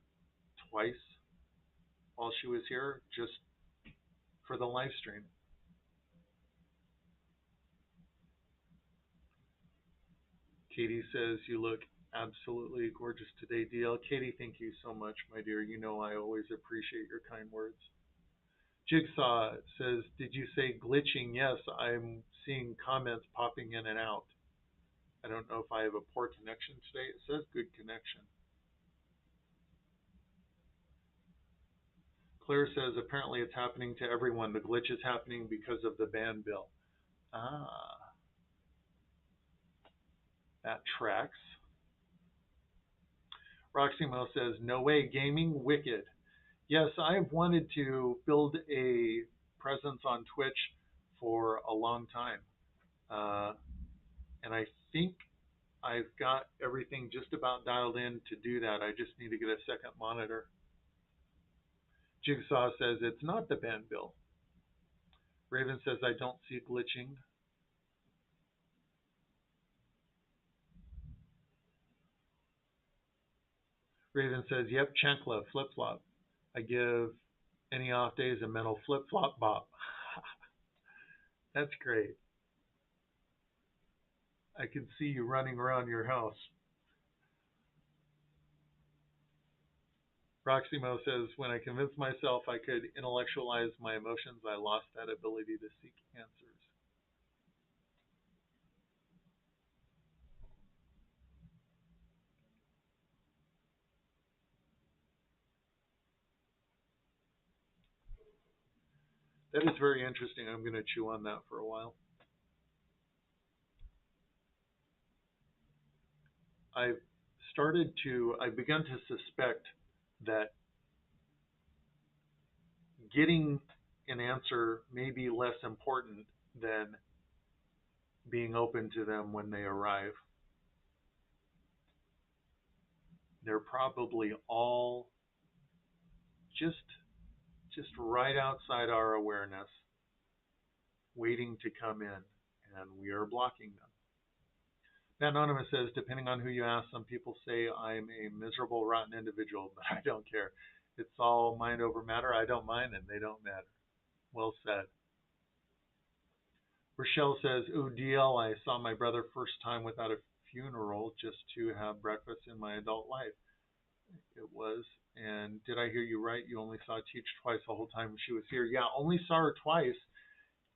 twice while she was here, just for the live stream." Katie says, "You look Absolutely gorgeous today, DL. Katie, thank you so much, my dear. You know I always appreciate your kind words. Jigsaw says, did you say glitching? Yes, I'm seeing comments popping in and out. I don't know if I have a poor connection today. It says good connection. Claire says, apparently it's happening to everyone. The glitch is happening because of the ban bill. Ah, that tracks. Roximo says, no way, gaming wicked. Yes, I've wanted to build a presence on Twitch for a long time. Uh, and I think I've got everything just about dialed in to do that. I just need to get a second monitor. Jigsaw says it's not the ban bill. Raven says I don't see glitching. Raven says, yep, chancla, flip flop. I give any off days a mental flip flop bop. That's great. I can see you running around your house. Proximo says, when I convinced myself I could intellectualize my emotions, I lost that ability to seek answers. That is very interesting. I'm going to chew on that for a while. I've begun to suspect that getting an answer may be less important than being open to them when they arrive. They're probably all just right outside our awareness, waiting to come in, and we are blocking them. Anonymous says, depending on who you ask, some people say I'm a miserable, rotten individual, but I don't care. It's all mind over matter. I don't mind, and they don't matter. Well said. Rochelle says, ooh, DL, I saw my brother first time without a funeral just to have breakfast in my adult life. It was. And did I hear you right? You only saw Teach twice the whole time she was here. Yeah, only saw her twice.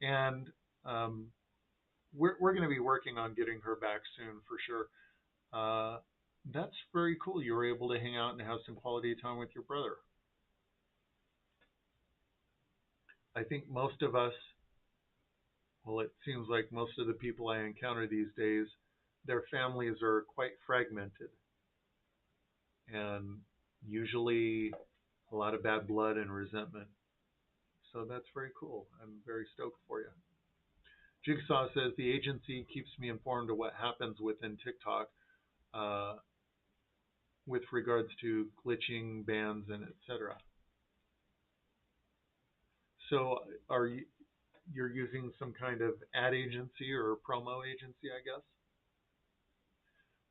And we're going to be working on getting her back soon for sure. That's very cool. You were able to hang out and have some quality time with your brother. I think most of us, well, it seems like most of the people I encounter these days, their families are quite fragmented. And usually a lot of bad blood and resentment. So that's very cool. I'm very stoked for you. Jigsaw says the agency keeps me informed of what happens within TikTok with regards to glitching, bans, and etc. So you're using some kind of ad agency or promo agency, I guess?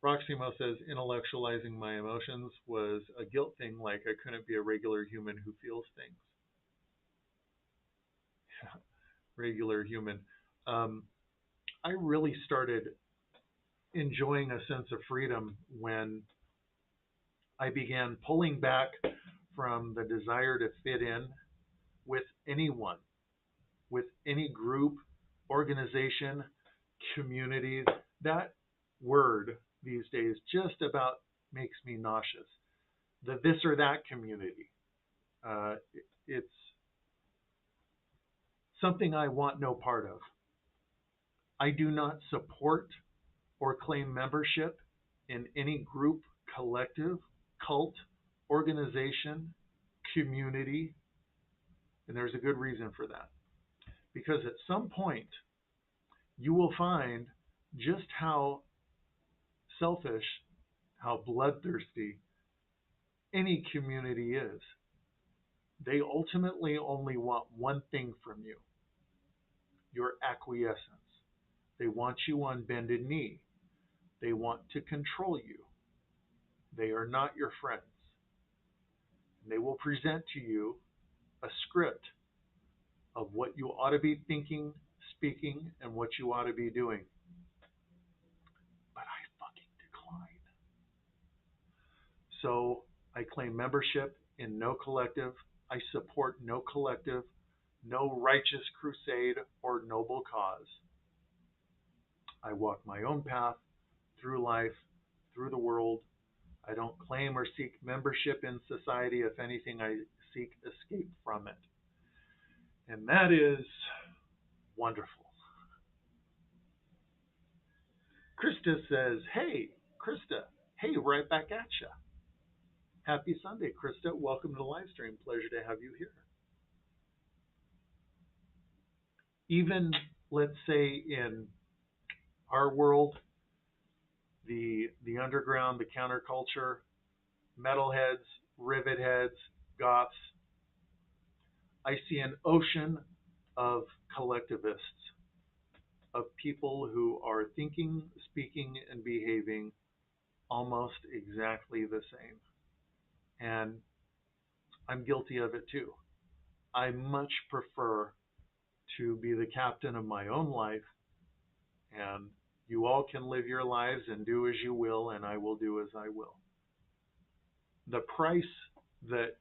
Proximo says intellectualizing my emotions was a guilt thing, like I couldn't be a regular human who feels things. Regular human. I really started enjoying a sense of freedom when I began pulling back from the desire to fit in with anyone, with any group, organization, community. That word these days just about makes me nauseous. The this or that community. It's something I want no part of. I do not support or claim membership in any group, collective, cult, organization, community, and there's a good reason for that. Because at some point, you will find just how selfish, how bloodthirsty any community is. They ultimately only want one thing from you: your acquiescence. They want you on bended knee. They want to control you. They are not your friends. They will present to you a script of what you ought to be thinking, speaking, and what you ought to be doing. But I fucking decline. So I claim membership in no collective. I support no collective, no righteous crusade or noble cause. I walk my own path through life, through the world. I don't claim or seek membership in society. If anything, I seek escape from it. And that is wonderful. Krista says, hey, Krista, hey, right back at ya. Happy Sunday, Krista. Welcome to the live stream. Pleasure to have you here. Even, let's say, in our world, the underground, the counterculture, metalheads, rivet heads, goths, I see an ocean of collectivists, of people who are thinking, speaking, and behaving almost exactly the same. And I'm guilty of it too. I much prefer to be the captain of my own life, and you all can live your lives and do as you will, and I will do as I will. The price that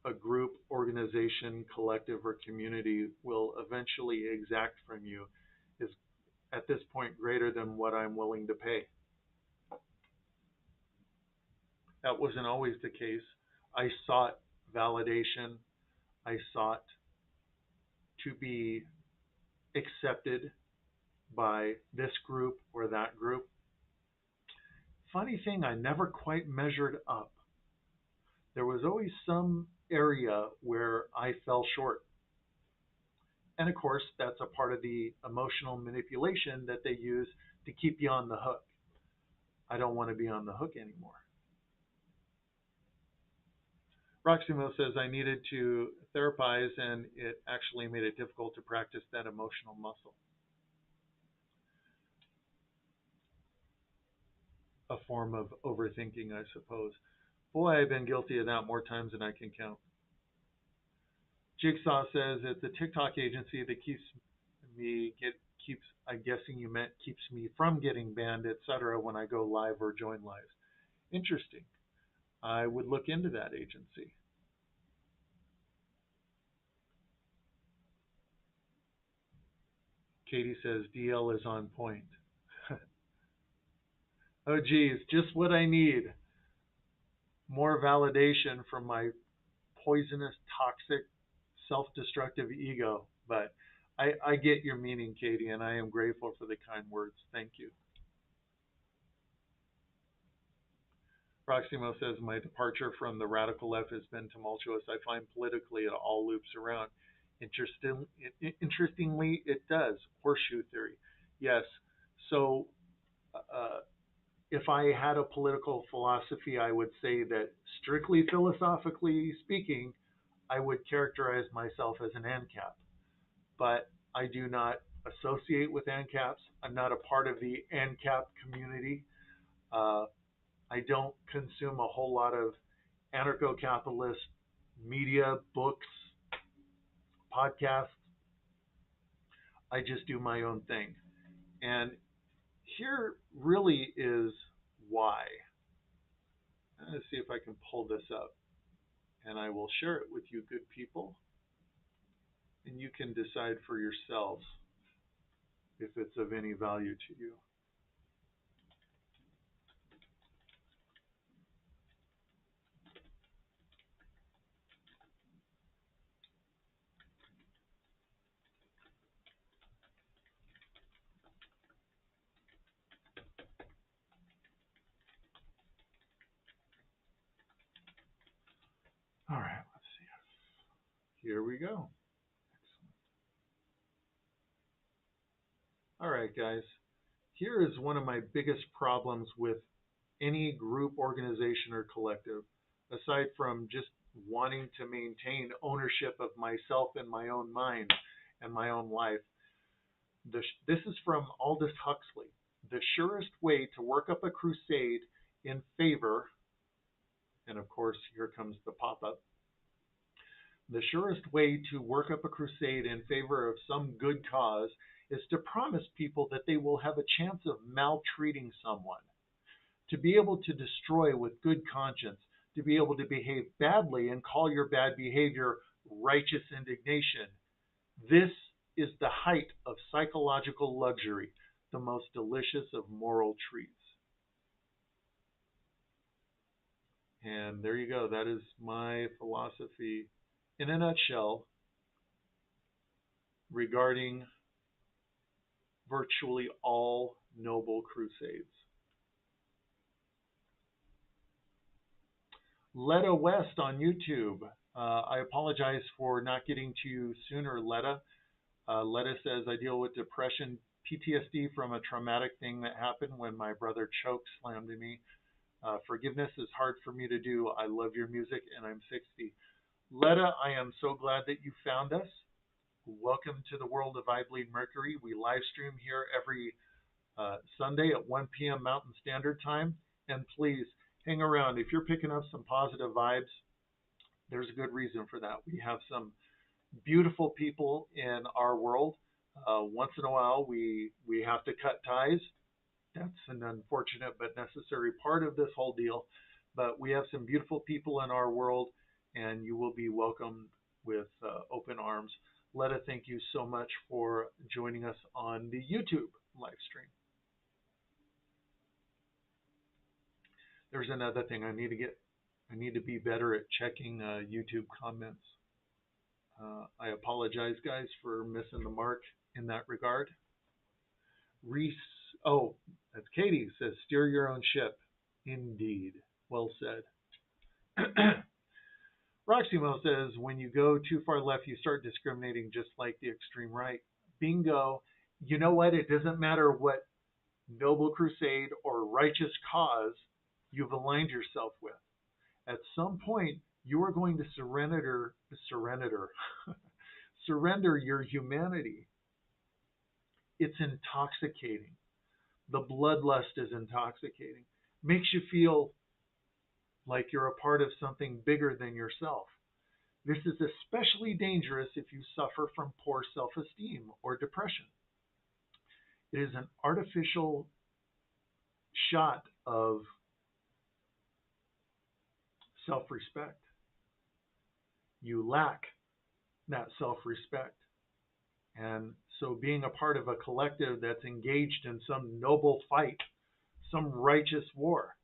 a group, organization, collective, or community will eventually exact from you is at this point greater than what I'm willing to pay. That wasn't always the case. I sought validation. I sought to be accepted by this group or that group. Funny thing, I never quite measured up. There was always some area where I fell short. And of course, that's a part of the emotional manipulation that they use to keep you on the hook. I don't want to be on the hook anymore. Roximo says, I needed to therapize, and it actually made it difficult to practice that emotional muscle. A form of overthinking, I suppose. Boy, I've been guilty of that more times than I can count. Jigsaw says it's a TikTok agency that keeps I'm guessing you meant keeps me from getting banned, etc. when I go live or join lives. Interesting. I would look into that agency. Katie says DL is on point. Oh geez, just what I need. More validation from my poisonous, toxic, self-destructive ego. But I get your meaning, Katie, and I am grateful for the kind words. Thank you. Proximo says, my departure from the radical left has been tumultuous. I find politically it all loops around. Interestingly, it does. Horseshoe theory. Yes. So if I had a political philosophy, I would say that strictly philosophically speaking, I would characterize myself as an ANCAP. But I do not associate with ANCAPs. I'm not a part of the ANCAP community. I don't consume a whole lot of anarcho-capitalist media, books, podcasts. I just do my own thing. And here really is why. Let's see if I can pull this up. And I will share it with you good people. And you can decide for yourselves if it's of any value to you. All right, let's see. Here we go. All right, guys. Here is one of my biggest problems with any group, organization, or collective, aside from just wanting to maintain ownership of myself and my own mind and my own life. This is from Aldous Huxley. The surest way to work up a crusade in favor, and of course, here comes the pop-up. The surest way to work up a crusade in favor of some good cause is to promise people that they will have a chance of maltreating someone, to be able to destroy with good conscience, to be able to behave badly and call your bad behavior righteous indignation. This is the height of psychological luxury, the most delicious of moral treats. And there you go. That is my philosophy in a nutshell regarding virtually all noble crusades. Letta West on YouTube. I apologize for not getting to you sooner, Letta. Letta says, I deal with depression, PTSD from a traumatic thing that happened when my brother choke slammed me. Forgiveness is hard for me to do. I love your music and I'm 60. Letta, I am so glad that you found us. Welcome to the world of I Bleed Mercury. We live stream here every Sunday at 1 p.m. Mountain Standard Time. And please hang around. If you're picking up some positive vibes, there's a good reason for that. We have some beautiful people in our world. Once in a while, we have to cut ties. That's an unfortunate but necessary part of this whole deal. But we have some beautiful people in our world, and you will be welcomed with open arms. Letta, thank you so much for joining us on the YouTube live stream. There's another thing I need to be better at checking YouTube comments. I apologize, guys, for missing the mark in that regard. Reese, oh, that's Katie, says, steer your own ship. Indeed. Well said. Roximo says, when you go too far left, you start discriminating just like the extreme right. Bingo. You know what? It doesn't matter what noble crusade or righteous cause you've aligned yourself with. At some point, you are going to surrender your humanity. It's intoxicating. The bloodlust is intoxicating. Makes you feel like you're a part of something bigger than yourself. This is especially dangerous if you suffer from poor self-esteem or depression. It is an artificial shot of self-respect. You lack that self-respect. And so being a part of a collective that's engaged in some noble fight, some righteous war,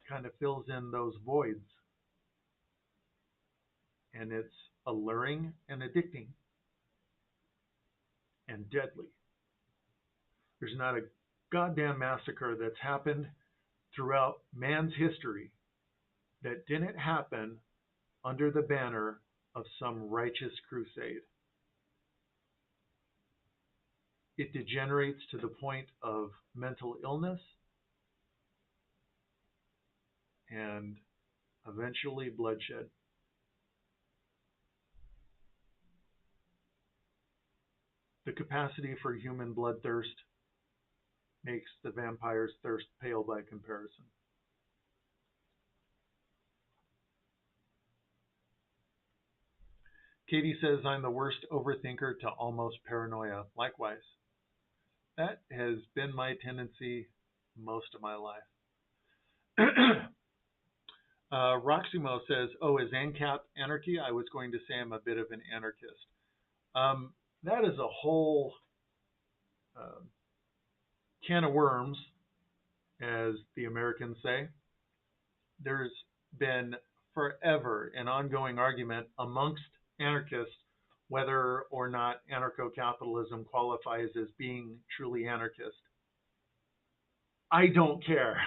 kind of fills in those voids. And it's alluring and addicting and deadly. There's not a goddamn massacre that's happened throughout man's history that didn't happen under the banner of some righteous crusade. It degenerates to the point of mental illness and eventually bloodshed. The capacity for human bloodthirst makes the vampire's thirst pale by comparison. Katie says, I'm the worst overthinker to almost paranoia. Likewise. That has been my tendency most of my life. Roximo says, oh, is ANCAP anarchy? I was going to say I'm a bit of an anarchist. That is a whole can of worms, as the Americans say. There's been forever an ongoing argument amongst anarchists whether or not anarcho-capitalism qualifies as being truly anarchist. I don't care.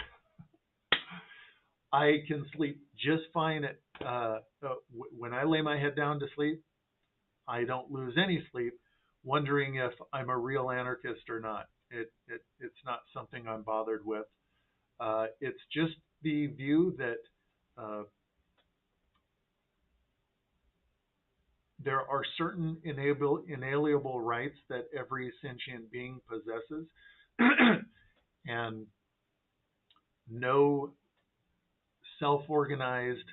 I can sleep just fine when I lay my head down to sleep. I don't lose any sleep wondering if I'm a real anarchist or not. It's not something I'm bothered with. It's just the view that there are certain inalienable rights that every sentient being possesses, and no self-organized,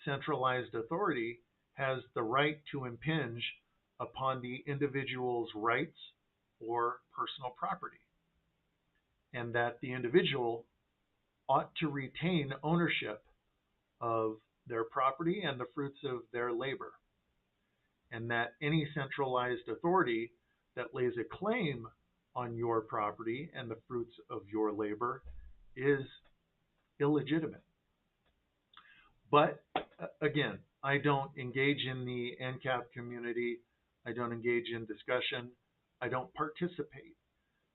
centralized authority has the right to impinge upon the individual's rights or personal property, and that the individual ought to retain ownership of their property and the fruits of their labor, and that any centralized authority that lays a claim on your property and the fruits of your labor is illegitimate. But again, I don't engage in the NCAP community. I don't engage in discussion. I don't participate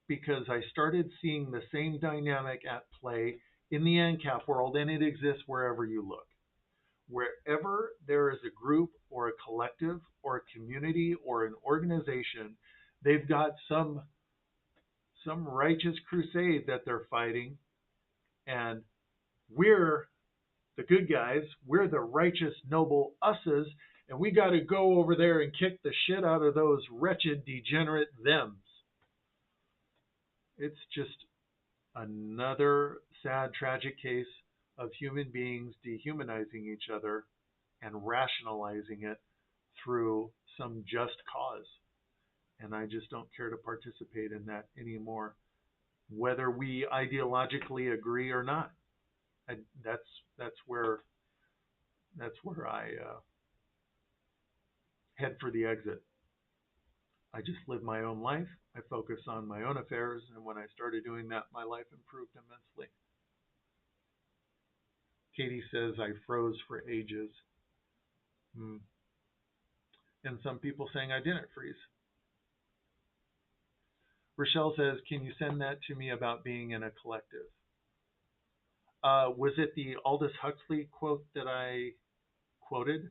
because I started seeing the same dynamic at play in the NCAP world, and it exists wherever you look. Wherever there is a group or a collective or a community or an organization, they've got some righteous crusade that they're fighting, and we're the good guys, we're the righteous noble us's, and we got to go over there and kick the shit out of those wretched degenerate thems. It's just another sad, tragic case of human beings dehumanizing each other and rationalizing it through some just cause. And I just don't care to participate in that anymore, whether we ideologically agree or not. That's where I head for the exit. I just live my own life. I focus on my own affairs, and when I started doing that, my life improved immensely. Katie says I froze for ages. And some people saying I didn't freeze. Rochelle says, can you send that to me about being in a collective? Was it the Aldous Huxley quote that I quoted?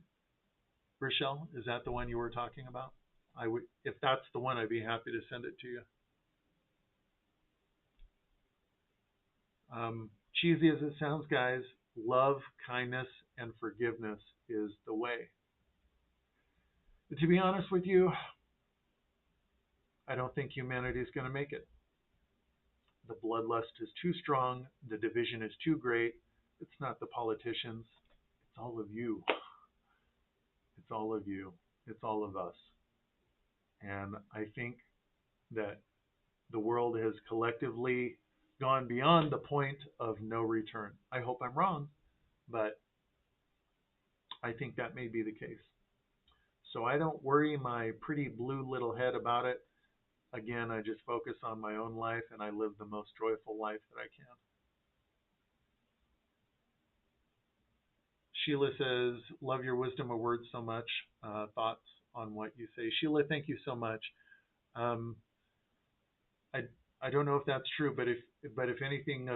Rochelle, is that the one you were talking about? I would, if that's the one, I'd be happy to send it to you. Cheesy as it sounds, guys, love, kindness, and forgiveness is the way. But to be honest with you, I don't think humanity is going to make it. The bloodlust is too strong. The division is too great. It's not the politicians. It's all of you. It's all of you. It's all of us. And I think that the world has collectively gone beyond the point of no return. I hope I'm wrong, but I think that may be the case. So I don't worry my pretty blue little head about it. Again, I just focus on my own life and I live the most joyful life that I can. Sheila says, love your wisdom of words so much. Thoughts on what you say. Sheila, thank you so much. I don't know if that's true, but if anything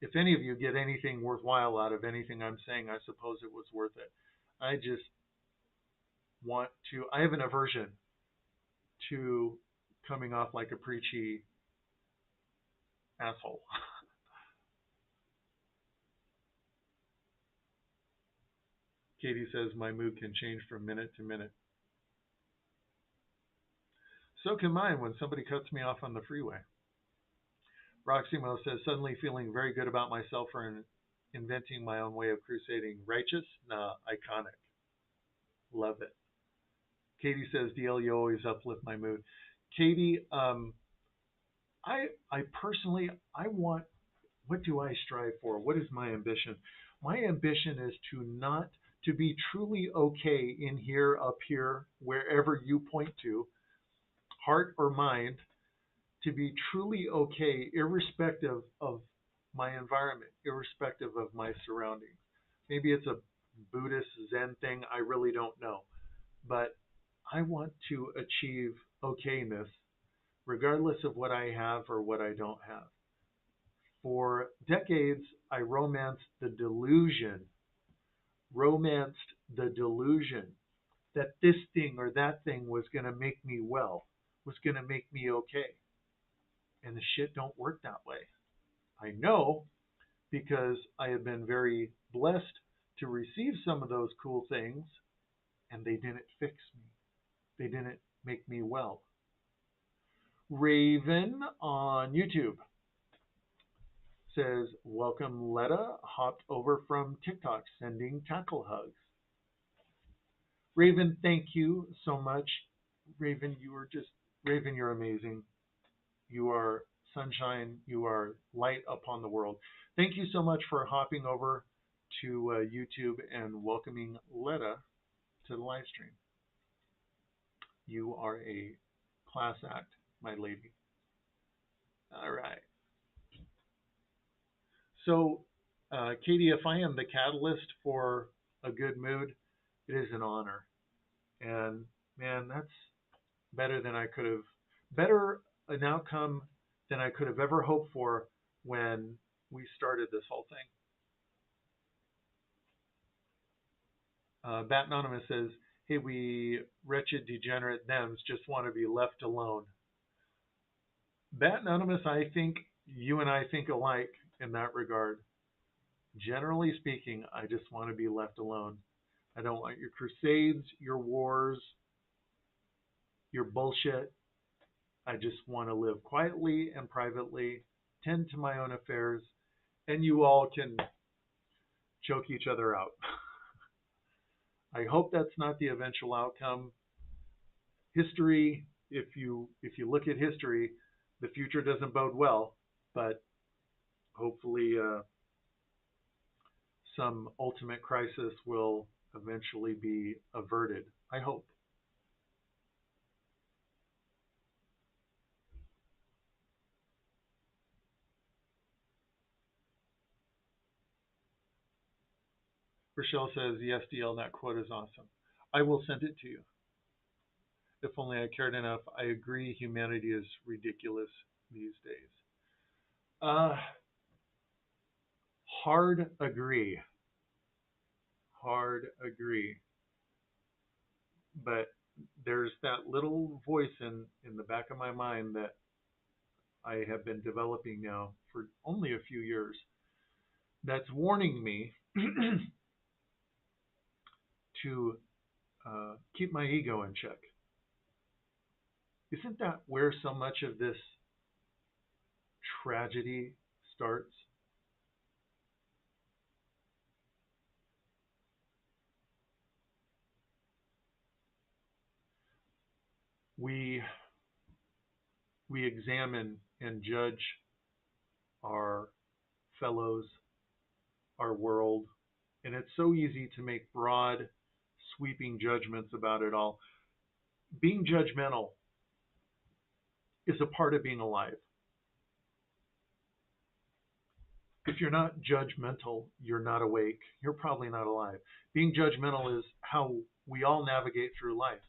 if any of you get anything worthwhile out of anything I'm saying, I suppose it was worth it. I just I have an aversion to coming off like a preachy asshole. Katie says my mood can change from minute to minute. So can mine when somebody cuts me off on the freeway. Roximo says, suddenly feeling very good about myself for inventing my own way of crusading. Righteous? Nah, iconic. Love it. Katie says, DL, you always uplift my mood. Katie, I personally, what do I strive for? What is my ambition? My ambition is to be truly okay in here, up here, wherever you point to, heart or mind, to be truly okay, irrespective of my environment, irrespective of my surroundings. Maybe it's a Buddhist Zen thing, I really don't know. But I want to achieve okayness, regardless of what I have or what I don't have. For decades, I romanced the delusion that this thing or that thing was going to make me well, was going to make me okay. And the shit don't work that way. I know because I have been very blessed to receive some of those cool things, and they didn't fix me. They didn't make me well. Raven on YouTube says, welcome Letta, hopped over from TikTok, sending tackle hugs. Raven, thank you so much. Raven, you're amazing. You are sunshine. You are light upon the world. Thank you so much for hopping over to YouTube and welcoming Letta to the live stream. You are a class act, my lady. All right. So, Katie, if I am the catalyst for a good mood, it is an honor. And man, that's better than I could have, better an outcome than I could have ever hoped for when we started this whole thing. Bat Anonymous says, hey, we wretched degenerate thems just want to be left alone. Bat Anonymous, I think you and I think alike in that regard. Generally speaking, I just want to be left alone. I don't want your crusades, your wars, your bullshit. I just want to live quietly and privately, tend to my own affairs, and you all can choke each other out. I hope that's not the eventual outcome. History, if you look at history, the future doesn't bode well, but hopefully some ultimate crisis will eventually be averted. I hope. Rochelle says, yes, DL, that quote is awesome. I will send it to you. If only I cared enough. I agree humanity is ridiculous these days. Hard agree. Hard agree. But there's that little voice in the back of my mind that I have been developing now for only a few years that's warning me to keep my ego in check. Isn't that where so much of this tragedy starts? We examine and judge our fellows, our world, and it's so easy to make broad, sweeping judgments about it all. Being judgmental is a part of being alive. If you're not judgmental, you're not awake. You're probably not alive. Being judgmental is how we all navigate through life.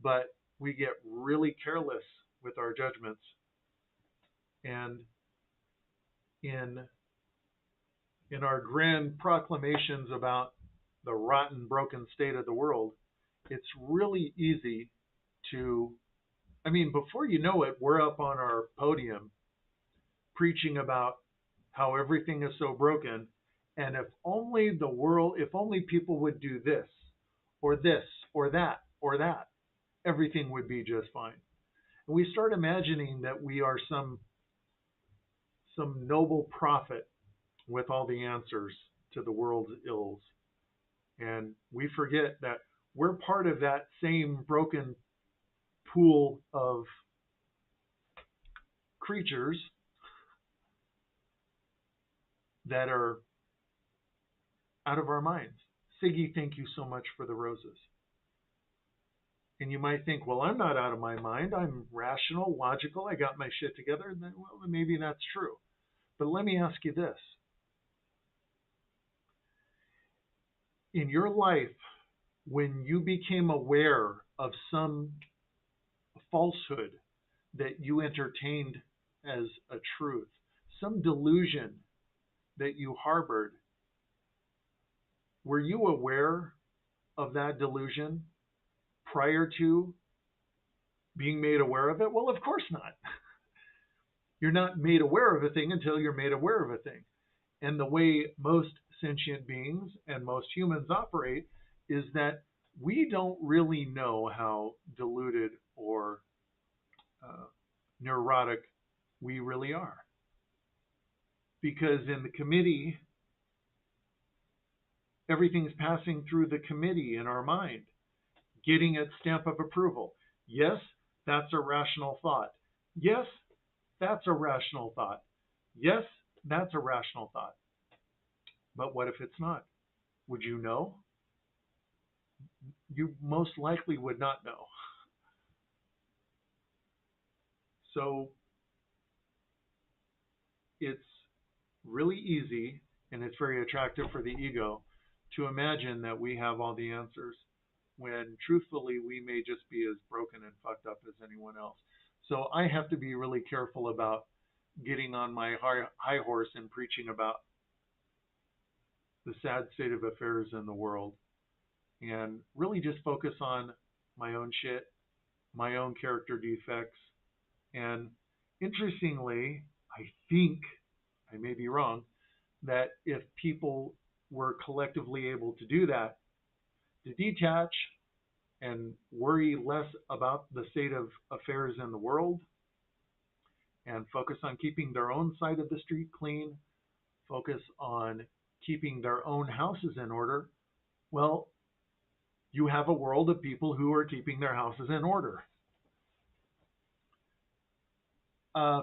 But we get really careless with our judgments. And in our grand proclamations about the rotten, broken state of the world, it's really easy to, before you know it, we're up on our podium preaching about how everything is so broken. And if only the world, if only people would do this or that, everything would be just fine. And we start imagining that we are some noble prophet with all the answers to the world's ills. And we forget that we're part of that same broken pool of creatures that are out of our minds. Siggy, thank you so much for the roses. And you might think, well, I'm not out of my mind. I'm rational, logical. I got my shit together. Well, maybe that's true. But let me ask you this. In your life, when you became aware of some falsehood that you entertained as a truth, some delusion that you harbored, were you aware of that delusion prior to being made aware of it? Well, of course not. You're not made aware of a thing until you're made aware of a thing. And the way most sentient beings and most humans operate is that we don't really know how deluded or neurotic we really are. Because in the committee, everything's passing through the committee in our mind, getting its stamp of approval. Yes, that's a rational thought. Yes, That's a rational thought. Yes, that's a rational thought. But what if it's not? Would you know? You most likely would not know. So it's really easy and it's very attractive for the ego to imagine that we have all the answers when truthfully we may just be as broken and fucked up as anyone else. So I have to be really careful about getting on my high horse and preaching about the sad state of affairs in the world and really just focus on my own shit, my own character defects. And interestingly, I think, I may be wrong, that if people were collectively able to do that, to detach and worry less about the state of affairs in the world and focus on keeping their own side of the street clean, focus on keeping their own houses in order, well, you have a world of people who are keeping their houses in order. Uh,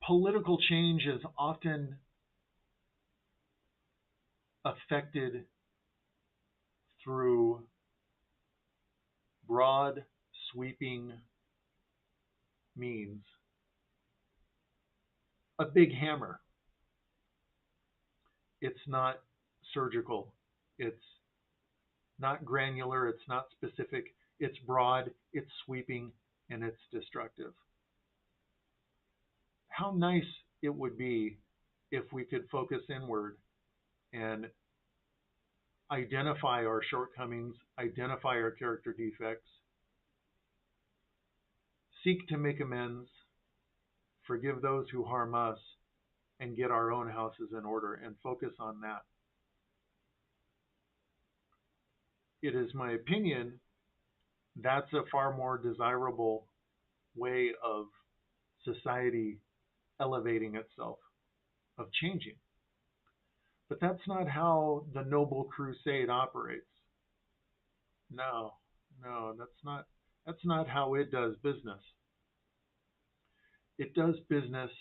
Political change is often affected through broad, sweeping means. A big hammer. It's not surgical. It's not granular. It's not specific. It's broad. It's sweeping, and it's destructive. How nice it would be if we could focus inward and identify our shortcomings, identify our character defects, seek to make amends, forgive those who harm us, and get our own houses in order and focus on that. It is my opinion that's a far more desirable way of society elevating itself, of changing. But that's not how the Noble Crusade operates. No, no, that's not how it does business. It does business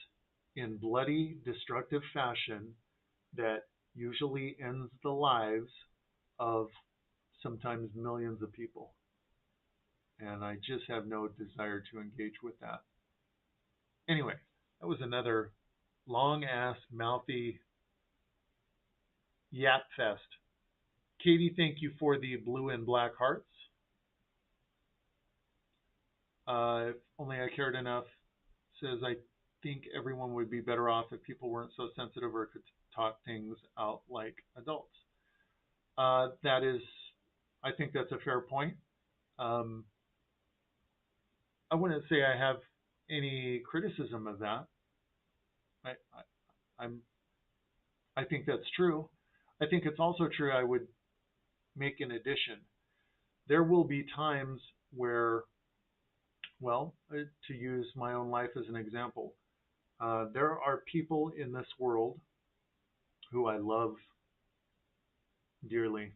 in bloody, destructive fashion that usually ends the lives of sometimes millions of people. And I just have no desire to engage with that. Anyway, that was another long ass, mouthy yap fest. Katie, thank you for the blue and black hearts. If only I cared enough says I think everyone would be better off if people weren't so sensitive or could talk things out like adults. That is, I think that's a fair point. Um, I wouldn't say I have any criticism of that. I, I, I'm, I think that's true. I think it's also true. I would make an addition. There will be times where, well, to use my own life as an example, there are people in this world who I love dearly,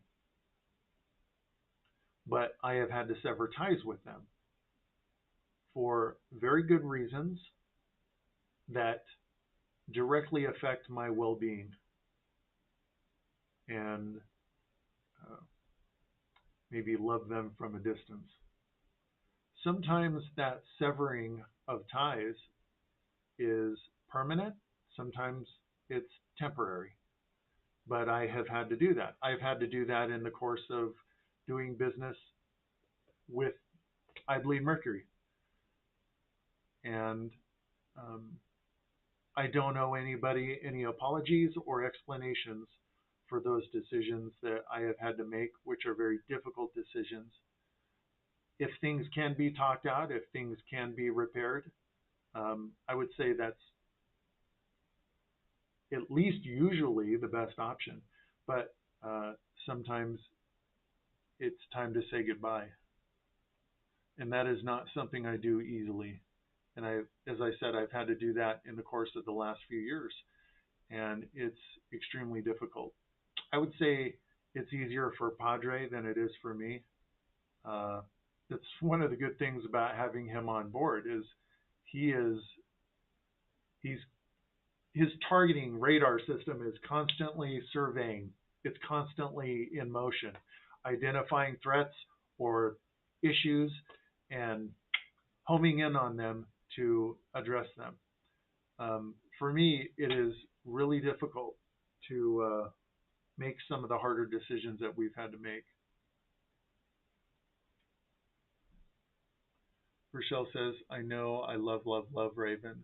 but I have had to sever ties with them for very good reasons that directly affect my well-being and uh, maybe love them from a distance. Sometimes that severing of ties is permanent, sometimes it's temporary, but I have had to do that. I've had to do that in the course of doing business with, I believe, Mercury. And um, I don't owe anybody any apologies or explanations for those decisions that I have had to make, which are very difficult decisions. If things can be talked out, if things can be repaired, I would say that's at least usually the best option. But sometimes it's time to say goodbye. And that is not something I do easily. And as I said, I've had to do that in the course of the last few years. And it's extremely difficult. I would say it's easier for Padre than it is for me. Uh, that's one of the good things about having him on board is he is he's his targeting radar system is constantly surveying. It's constantly in motion, identifying threats or issues and homing in on them to address them. For me, it is really difficult to make some of the harder decisions that we've had to make. Rochelle says, I know, I love, love, love Raven.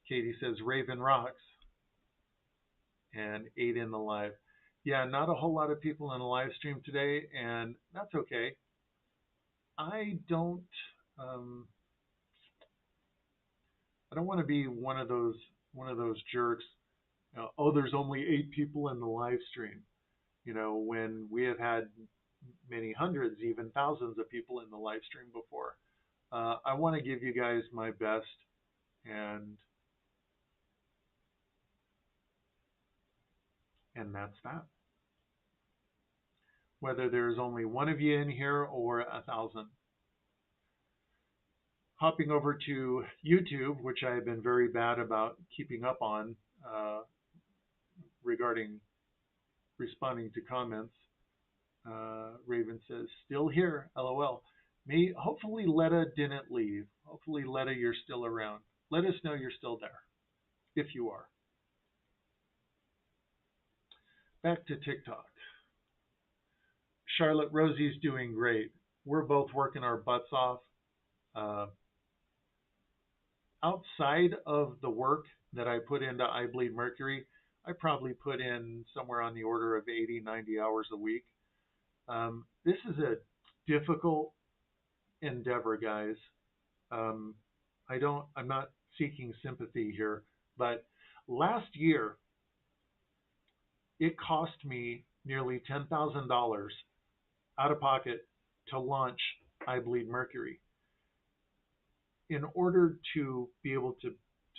Katie says, Raven rocks. And 8 in the live. Yeah, not a whole lot of people in the live stream today, and that's okay. I don't, um, I don't want to be one of those jerks. Oh, there's only 8 people in the live stream. When we have had many hundreds, even thousands of people in the live stream before. I want to give you guys my best, and that's that. Whether there's only one of you in here or 1,000. Hopping over to YouTube, which I have been very bad about keeping up on regarding responding to comments. Raven says, still here, LOL. Hopefully Letta didn't leave. Hopefully Letta, you're still around. Let us know you're still there, if you are. Back to TikTok. Charlotte Rosie's doing great. We're both working our butts off. Uh, Outside of the work that I put into I Bleed Mercury, I probably put in somewhere on the order of 80, 90 hours a week. This is a difficult endeavor, guys. Um, I'm not seeking sympathy here, but last year it cost me nearly $10,000 out of pocket to launch I Bleed Mercury. In order to be able to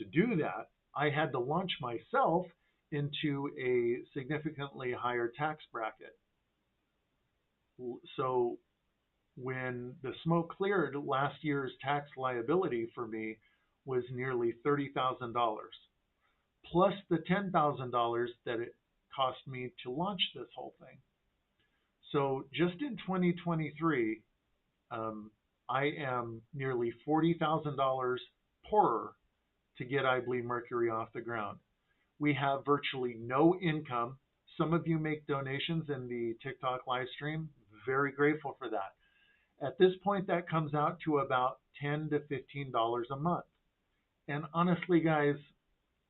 do that, I had to launch myself into a significantly higher tax bracket. So when the smoke cleared, last year's tax liability for me was nearly $30,000, plus the $10,000 that it cost me to launch this whole thing. So just in 2023, I am nearly $40,000 poorer to get I Bleed Mercury off the ground. We have virtually no income. Some of you make donations in the TikTok live stream. Very grateful for that. At this point, that comes out to about $10 to $15 a month. And honestly, guys,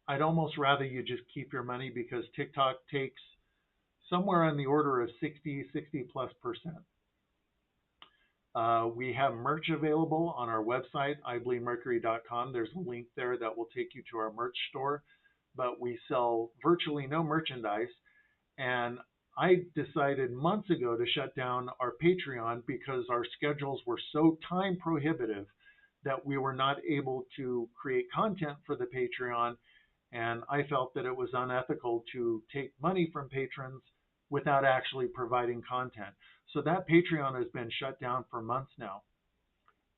I'd almost rather you just keep your money because TikTok takes somewhere on the order of 60+%. We have merch available on our website, ibleedmercury.com. There's a link there that will take you to our merch store, but we sell virtually no merchandise. And I decided months ago to shut down our Patreon because our schedules were so time prohibitive that we were not able to create content for the Patreon. And I felt that it was unethical to take money from patrons without actually providing content. So that Patreon has been shut down for months now.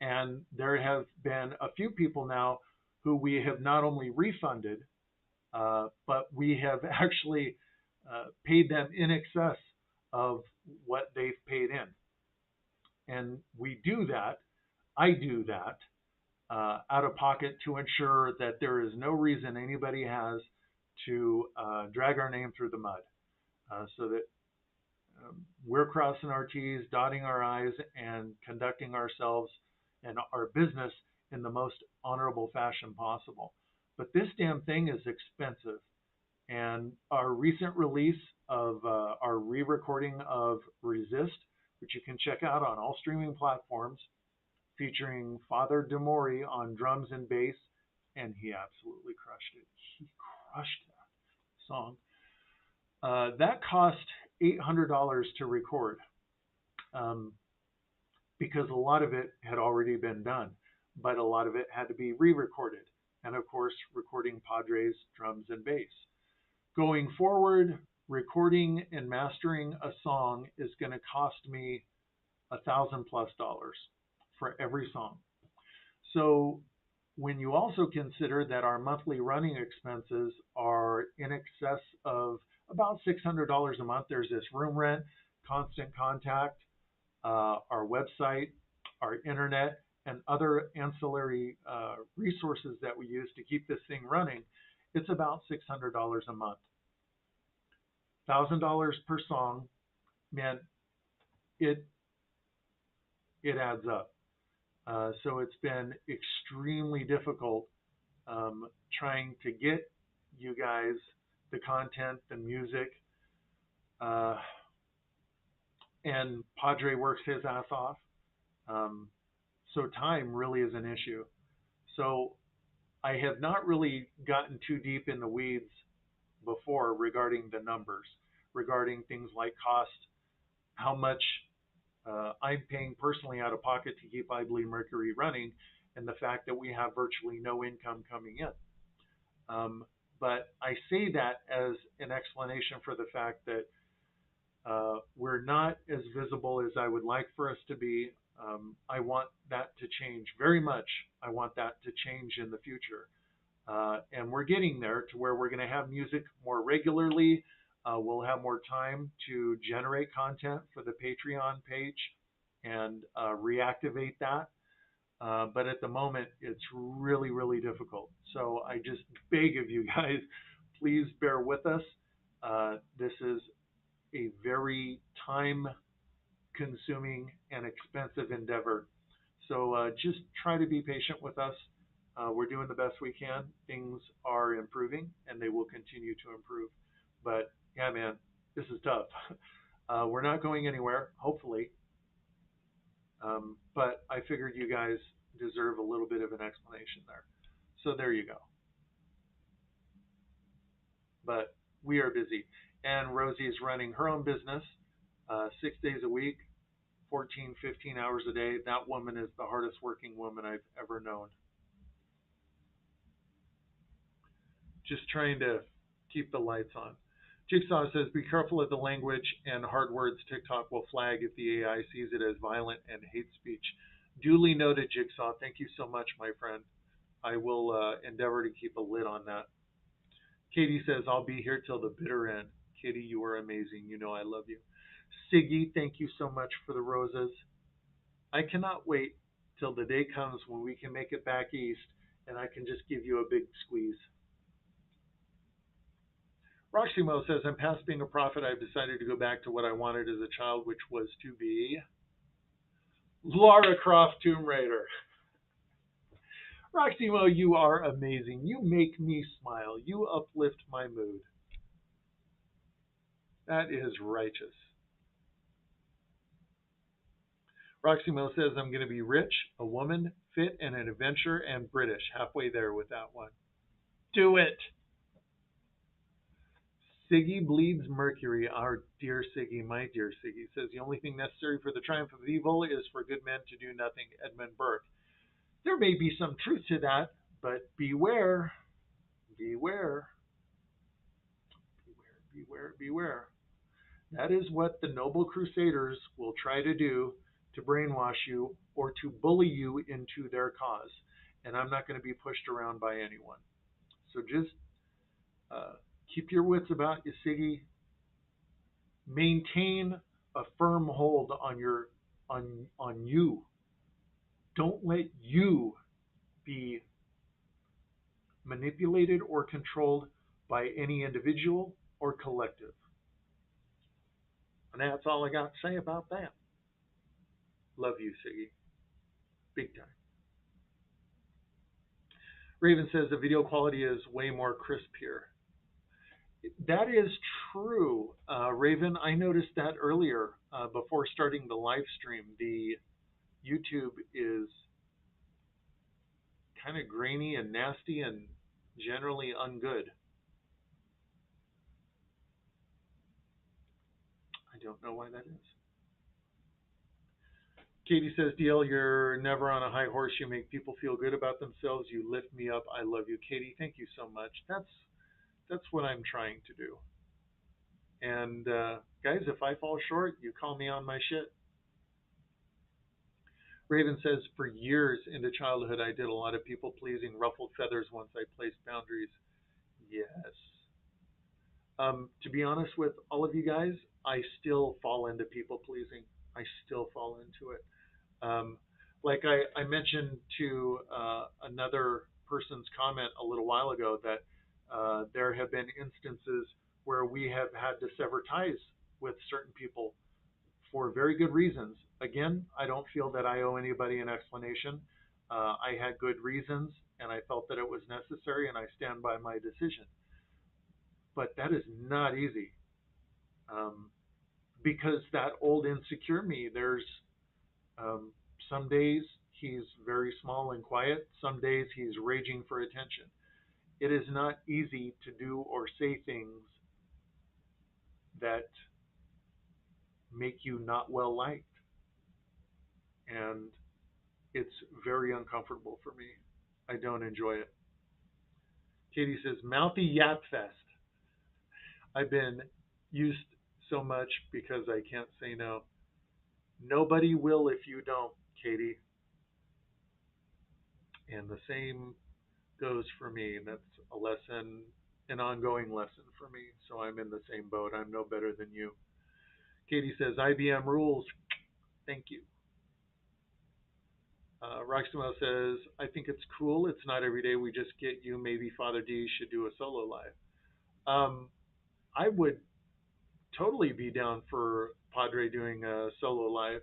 And there have been a few people now who we have not only refunded, but we have actually paid them in excess of what they've paid in. And we do that, I do that, out of pocket to ensure that there is no reason anybody has to drag our name through the mud. So that we're crossing our T's, dotting our I's, and conducting ourselves and our business in the most honorable fashion possible. But this damn thing is expensive. And our recent release of our re-recording of Resist, which you can check out on all streaming platforms, featuring Father Demori on drums and bass, and he absolutely crushed it. He crushed that song. That cost $800 to record because a lot of it had already been done, but a lot of it had to be re-recorded. And of course, recording Padres, drums, and bass. Going forward, recording and mastering a song is going to cost me $1,000+ for every song. So when you also consider that our monthly running expenses are in excess of about $600 a month, there's this room rent, constant contact, our website, our internet, and other ancillary resources that we use to keep this thing running. It's about $600 a month. $1,000 per song, man, it it adds up. So it's been extremely difficult trying to get you guys the content, the music, uh, and Padre works his ass off. Um, so time really is an issue. So I have not really gotten too deep in the weeds before regarding the numbers, regarding things like cost, how much I'm paying personally out of pocket to keep I Believe Mercury running, and the fact that we have virtually no income coming in. But I say that as an explanation for the fact that we're not as visible as I would like for us to be. I want that to change very much. I want that to change in the future. And we're getting there to where we're going to have music more regularly. We'll have more time to generate content for the Patreon page and reactivate that. But at the moment, it's really, really difficult. So I just beg of you guys, please bear with us. This is a very time consuming and expensive endeavor. So just try to be patient with us. We're doing the best we can. Things are improving and they will continue to improve. But yeah, man, this is tough. We're not going anywhere, hopefully. But I figured you guys deserve a little bit of an explanation there. So there you go. But we are busy. And Rosie is running her own business 6 days a week, 14, 15 hours a day. That woman is the hardest working woman I've ever known. Just trying to keep the lights on. Jigsaw says, be careful of the language and hard words TikTok will flag if the AI sees it as violent and hate speech. Duly noted, Jigsaw. Thank you so much, my friend. I will endeavor to keep a lid on that. Katie says, I'll be here till the bitter end. Katie, you are amazing. You know I love you. Siggy, thank you so much for the roses. I cannot wait till the day comes when we can make it back east and I can just give you a big squeeze. Roximo says, I'm past being a prophet. I've decided to go back to what I wanted as a child, which was to be Lara Croft Tomb Raider. Roximo, you are amazing. You make me smile. You uplift my mood. That is righteous. Roximo says, I'm going to be rich, a woman, fit, and an adventurer, and British. Halfway there with that one. Do it. Siggy bleeds Mercury. Our dear Siggy, my dear Siggy, says, the only thing necessary for the triumph of evil is for good men to do nothing. Edmund Burke. There may be some truth to that, but beware, beware, beware, beware, beware. That is what the noble crusaders will try to do to brainwash you or to bully you into their cause. And I'm not going to be pushed around by anyone. So just keep your wits about you, Siggy. Maintain a firm hold on your on you. Don't let you be manipulated or controlled by any individual or collective. And that's all I got to say about that. Love you, Siggy. Big time. Raven says the video quality is way more crisp here. That is true, Raven. I noticed that earlier before starting the live stream. The YouTube is kind of grainy and nasty and generally ungood. I don't know why that is. Katie says, DL, you're never on a high horse. You make people feel good about themselves. You lift me up. I love you. Katie, thank you so much. That's what I'm trying to do. And guys, if I fall short, you call me on my shit. Raven says, for years into childhood, I did a lot of people pleasing, ruffled feathers once I placed boundaries. Yes. To be honest with all of you guys, I still fall into people pleasing. I still fall into it. Um, like I mentioned to another person's comment a little while ago that there have been instances where we have had to sever ties with certain people for very good reasons. Again, I don't feel that I owe anybody an explanation. I had good reasons, and I felt that it was necessary, and I stand by my decision. But that is not easy, um, because that old insecure me. There's um, some days he's very small and quiet. Some days he's raging for attention. It is not easy to do or say things that make you not well liked, and it's very uncomfortable for me. I don't enjoy it. Katie says, Mouthy Yap Fest. I've been used so much because I can't say no. Nobody will if you don't, Katie. And the same goes for me. That's a lesson, an ongoing lesson for me. So I'm in the same boat. I'm no better than you. Katie says, IBM rules. Thank you. Roximo says, I think it's cool. It's not every day we just get you. Maybe Father D should do a solo live. I would totally be down for Padre doing a solo live.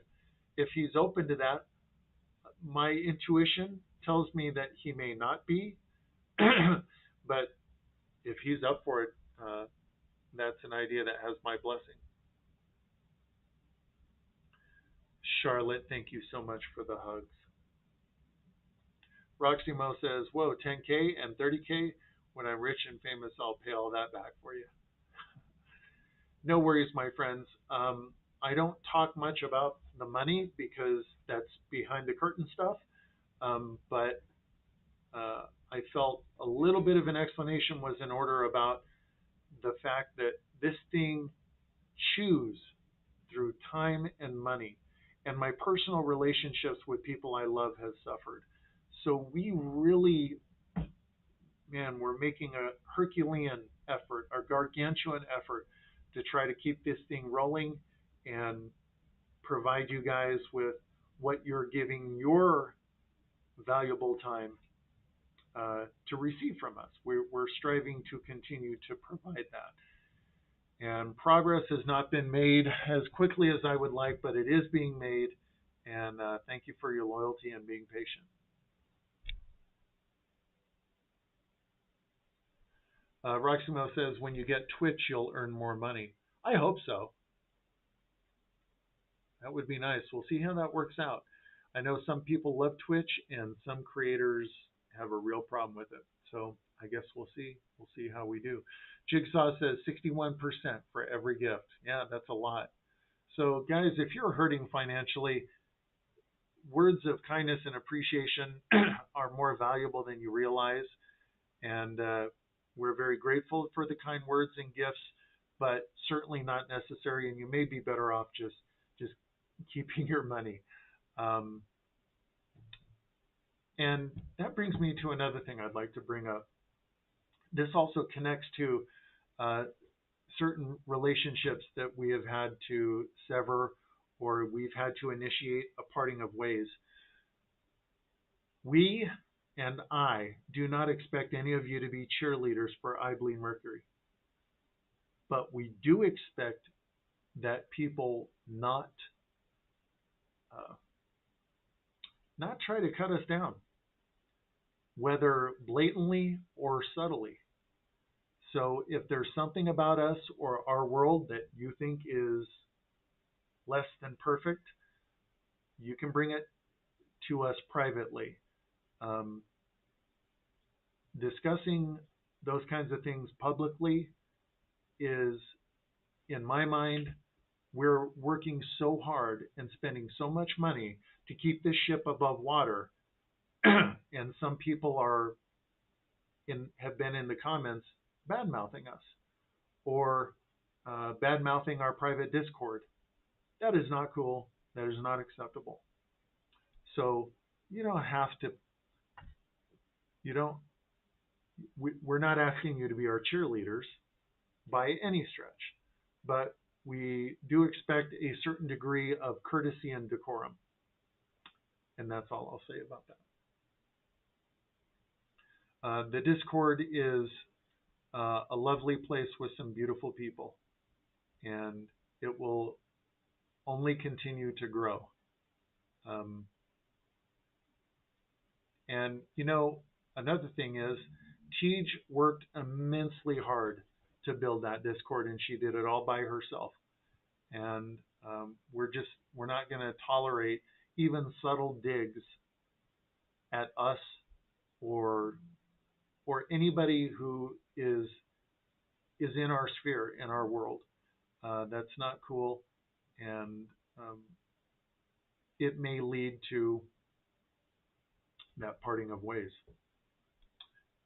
If he's open to that, my intuition tells me that he may not be, but if he's up for it, that's an idea that has my blessing. Charlotte, thank you so much for the hugs. Roxy Mo says, whoa, 10K and 30K? When I'm rich and famous, I'll pay all that back for you. No worries, my friends. I don't talk much about the money because that's behind the curtain stuff. But I felt a little bit of an explanation was in order about the fact that this thing chews through time and money. And my personal relationships with people I love have suffered. So we really, man, we're making a Herculean effort, a gargantuan effort to try to keep this thing rolling and provide you guys with what you're giving your valuable time to receive from us. We're striving to continue to provide that. And progress has not been made as quickly as I would like, but it is being made. And thank you for your loyalty and being patient. Roximo says, when you get Twitch, you'll earn more money. I hope so. That would be nice. We'll see how that works out. I know some people love Twitch and some creators have a real problem with it. So I guess we'll see. We'll see how we do. Jigsaw says 61% for every gift. Yeah, that's a lot. So guys, if you're hurting financially, words of kindness and appreciation are more valuable than you realize. And we're very grateful for the kind words and gifts, but certainly not necessary. And you may be better off just keeping your money. And that brings me to another thing I'd like to bring up. This also connects to certain relationships that we have had to sever or we've had to initiate a parting of ways. We and I do not expect any of you to be cheerleaders for I Bleed Mercury. But we do expect that people not try to cut us down, whether blatantly or subtly. So if there's something about us or our world that you think is less than perfect, you can bring it to us privately. Discussing those kinds of things publicly is, in my mind, we're working so hard and spending so much money to keep this ship above water. And some people have been in the comments bad mouthing us or bad mouthing our private Discord. That is not cool. That is not acceptable. So you don't have to, you don't, we're not asking you to be our cheerleaders by any stretch, but we do expect a certain degree of courtesy and decorum. And that's all I'll say about that. The Discord is a lovely place with some beautiful people, and it will only continue to grow. Um, and another thing is, Tej worked immensely hard to build that Discord, and she did it all by herself. And we're not going to tolerate even subtle digs at us or anybody who is in our sphere, in our world. That's not cool, and it may lead to that parting of ways.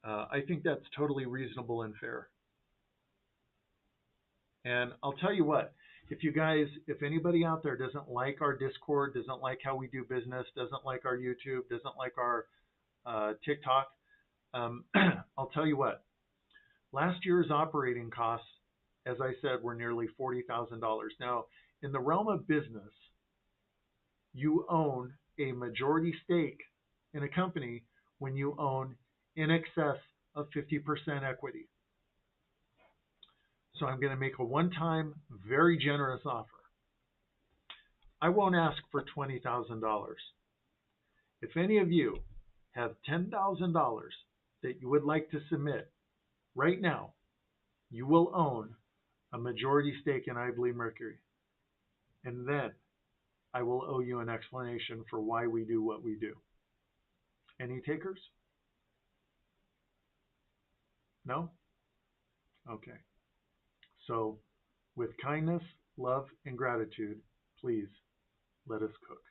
I think that's totally reasonable and fair. And I'll tell you what, if anybody out there doesn't like our Discord, doesn't like how we do business, doesn't like our YouTube, doesn't like our TikTok, I'll tell you what, last year's operating costs, as I said, were nearly $40,000. Now, in the realm of business, you own a majority stake in a company when you own in excess of 50% equity. So I'm going to make a one-time, very generous offer. I won't ask for $20,000. If any of you have $10,000 that you would like to submit right now, you will own a majority stake in I Believe Mercury. And then I will owe you an explanation for why we do what we do. Any takers? No? Okay. So, with kindness, love, and gratitude, please let us cook.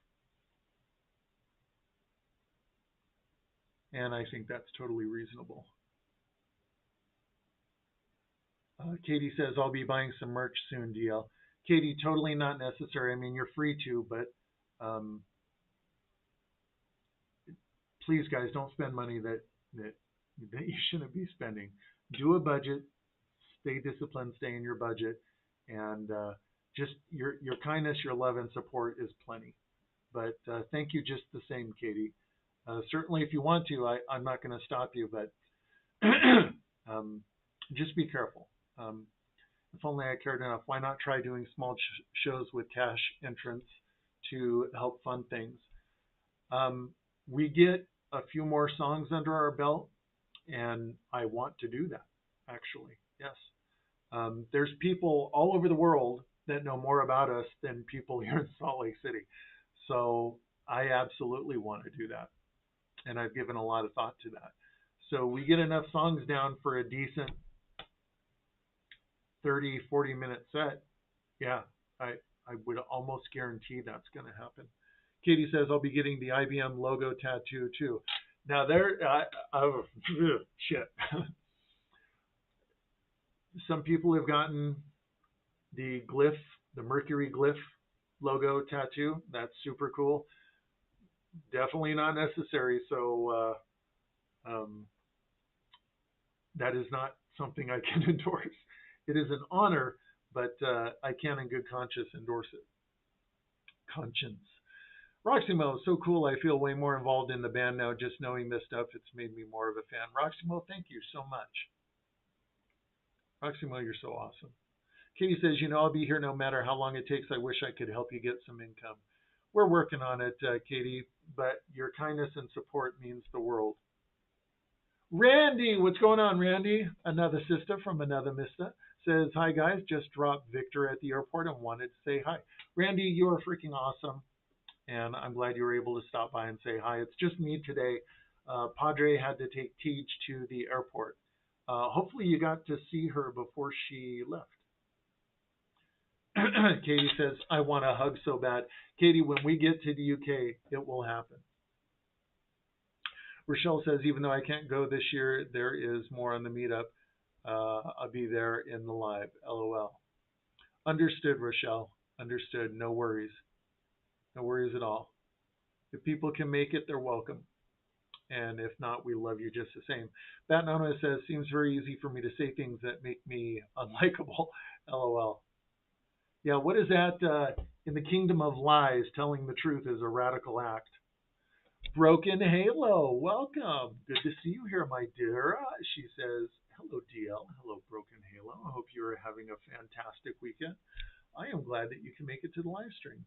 And I think that's totally reasonable. Katie says, I'll be buying some merch soon, DL. Katie, totally not necessary. I mean, you're free to, but please, guys, don't spend money that you shouldn't be spending. Do a budget, stay disciplined, stay in your budget, and just your kindness, your love, and support is plenty. But thank you just the same, Katie. Certainly, if you want to, I'm not going to stop you, but just be careful. If only I cared enough. Why not try doing small shows with cash entrance to help fund things? We get a few more songs under our belt, and I want to do that, actually. Yes. There's people all over the world that know more about us than people here in Salt Lake City. So I absolutely want to do that. And I've given a lot of thought to that. So we get enough songs down for a decent 30, 40-minute set. Yeah, I would almost guarantee that's going to happen. Katie says, I'll be getting the IBM logo tattoo too. Now shit. Some people have gotten the glyph, the Mercury glyph logo tattoo. That's super cool. Definitely not necessary. So that is not something I can endorse. It is an honor, but I can in good conscience endorse it. Conscience. Roximo, so cool. I feel way more involved in the band now. Just knowing this stuff, it's made me more of a fan. Roximo, thank you so much. Roximo, you're so awesome. Katie says, I'll be here no matter how long it takes. I wish I could help you get some income. We're working on it, Katie, but your kindness and support means the world. Randy, what's going on, Randy? Another sister from another mister says, hi, guys. Just dropped Victor at the airport and wanted to say hi. Randy, you are freaking awesome. And I'm glad you were able to stop by and say hi. It's just me today. Padre had to take Tej to the airport. Hopefully you got to see her before she left. Katie says, I want a hug so bad. Katie, when we get to the UK, it will happen. Rochelle says, even though I can't go this year, there is more on the meetup. I'll be there in the live. LOL. Understood, Rochelle. Understood. No worries. No worries at all. If people can make it, they're welcome. And if not, we love you just the same. Bat Anonymous says, seems very easy for me to say things that make me unlikable. LOL. Yeah, what is that? In the kingdom of lies, telling the truth is a radical act. Broken Halo, welcome. Good to see you here, my dear. She says, hello, DL. Hello, Broken Halo. I hope you're having a fantastic weekend. I am glad that you can make it to the live stream.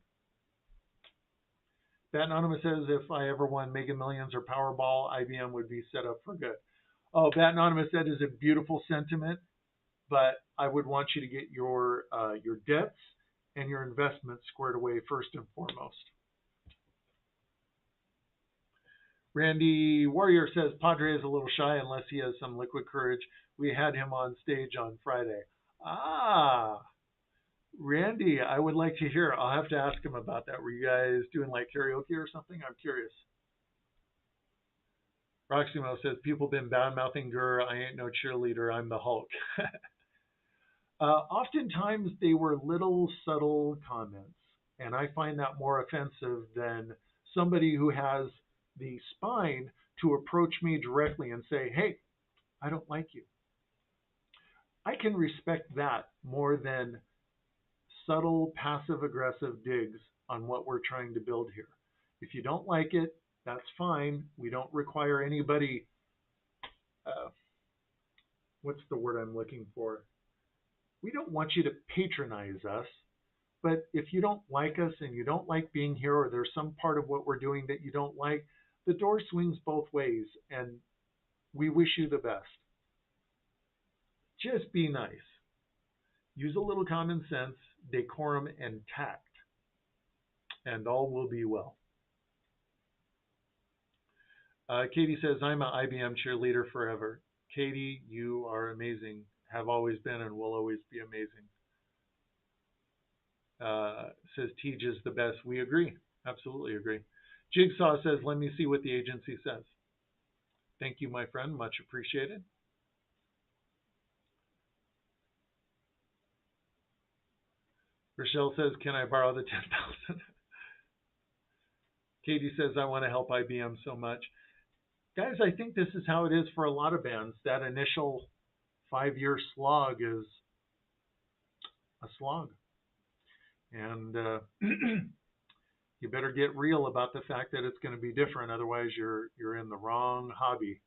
Bat Anonymous says, if I ever won Mega Millions or Powerball, IBM would be set up for good. Oh, Bat Anonymous, that is a beautiful sentiment, but I would want you to get your debts and your investments squared away first and foremost. Randy Warrior says Padre is a little shy unless he has some liquid courage. We had him on stage on Friday. Ah, Randy, I would like to hear. I'll have to ask him about that. Were you guys doing like karaoke or something? I'm curious. Roximo says people been bad mouthing Gurr. I ain't no cheerleader. I'm the Hulk. Oftentimes they were little subtle comments, and I find that more offensive than somebody who has the spine to approach me directly and say, hey, I don't like you. I can respect that more than subtle passive aggressive digs on what we're trying to build here. If you don't like it, that's fine. We don't require anybody, what's the word I'm looking for? We don't want you to patronize us. But if you don't like us and you don't like being here, or there's some part of what we're doing that you don't like, the door swings both ways, and we wish you the best. Just be nice. Use a little common sense, decorum, and tact, and all will be well. Katie says, I'm an IBM cheerleader forever. Katie, you are amazing, have always been and will always be amazing. Says Tej is the best. We agree. Absolutely agree. Jigsaw says, let me see what the agency says. Thank you, my friend. Much appreciated. Rochelle says, can I borrow the 10,000? Katie says, I want to help IBM so much. Guys, I think this is how it is for a lot of bands. That initial 5-year slog is a slog. And you better get real about the fact that it's going to be different. Otherwise, you're in the wrong hobby.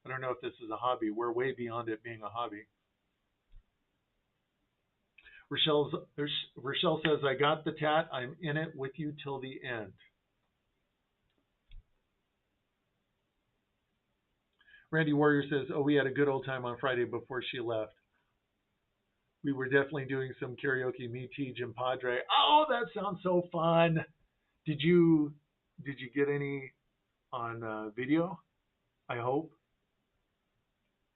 I don't know if this is a hobby. We're way beyond it being a hobby. Rochelle says, I got the tat. I'm in it with you till the end. Randy Warrior says, oh, we had a good old time on Friday before she left. We were definitely doing some karaoke, me, Tej, and Padre. Oh, that sounds so fun. Did you get any on video? I hope.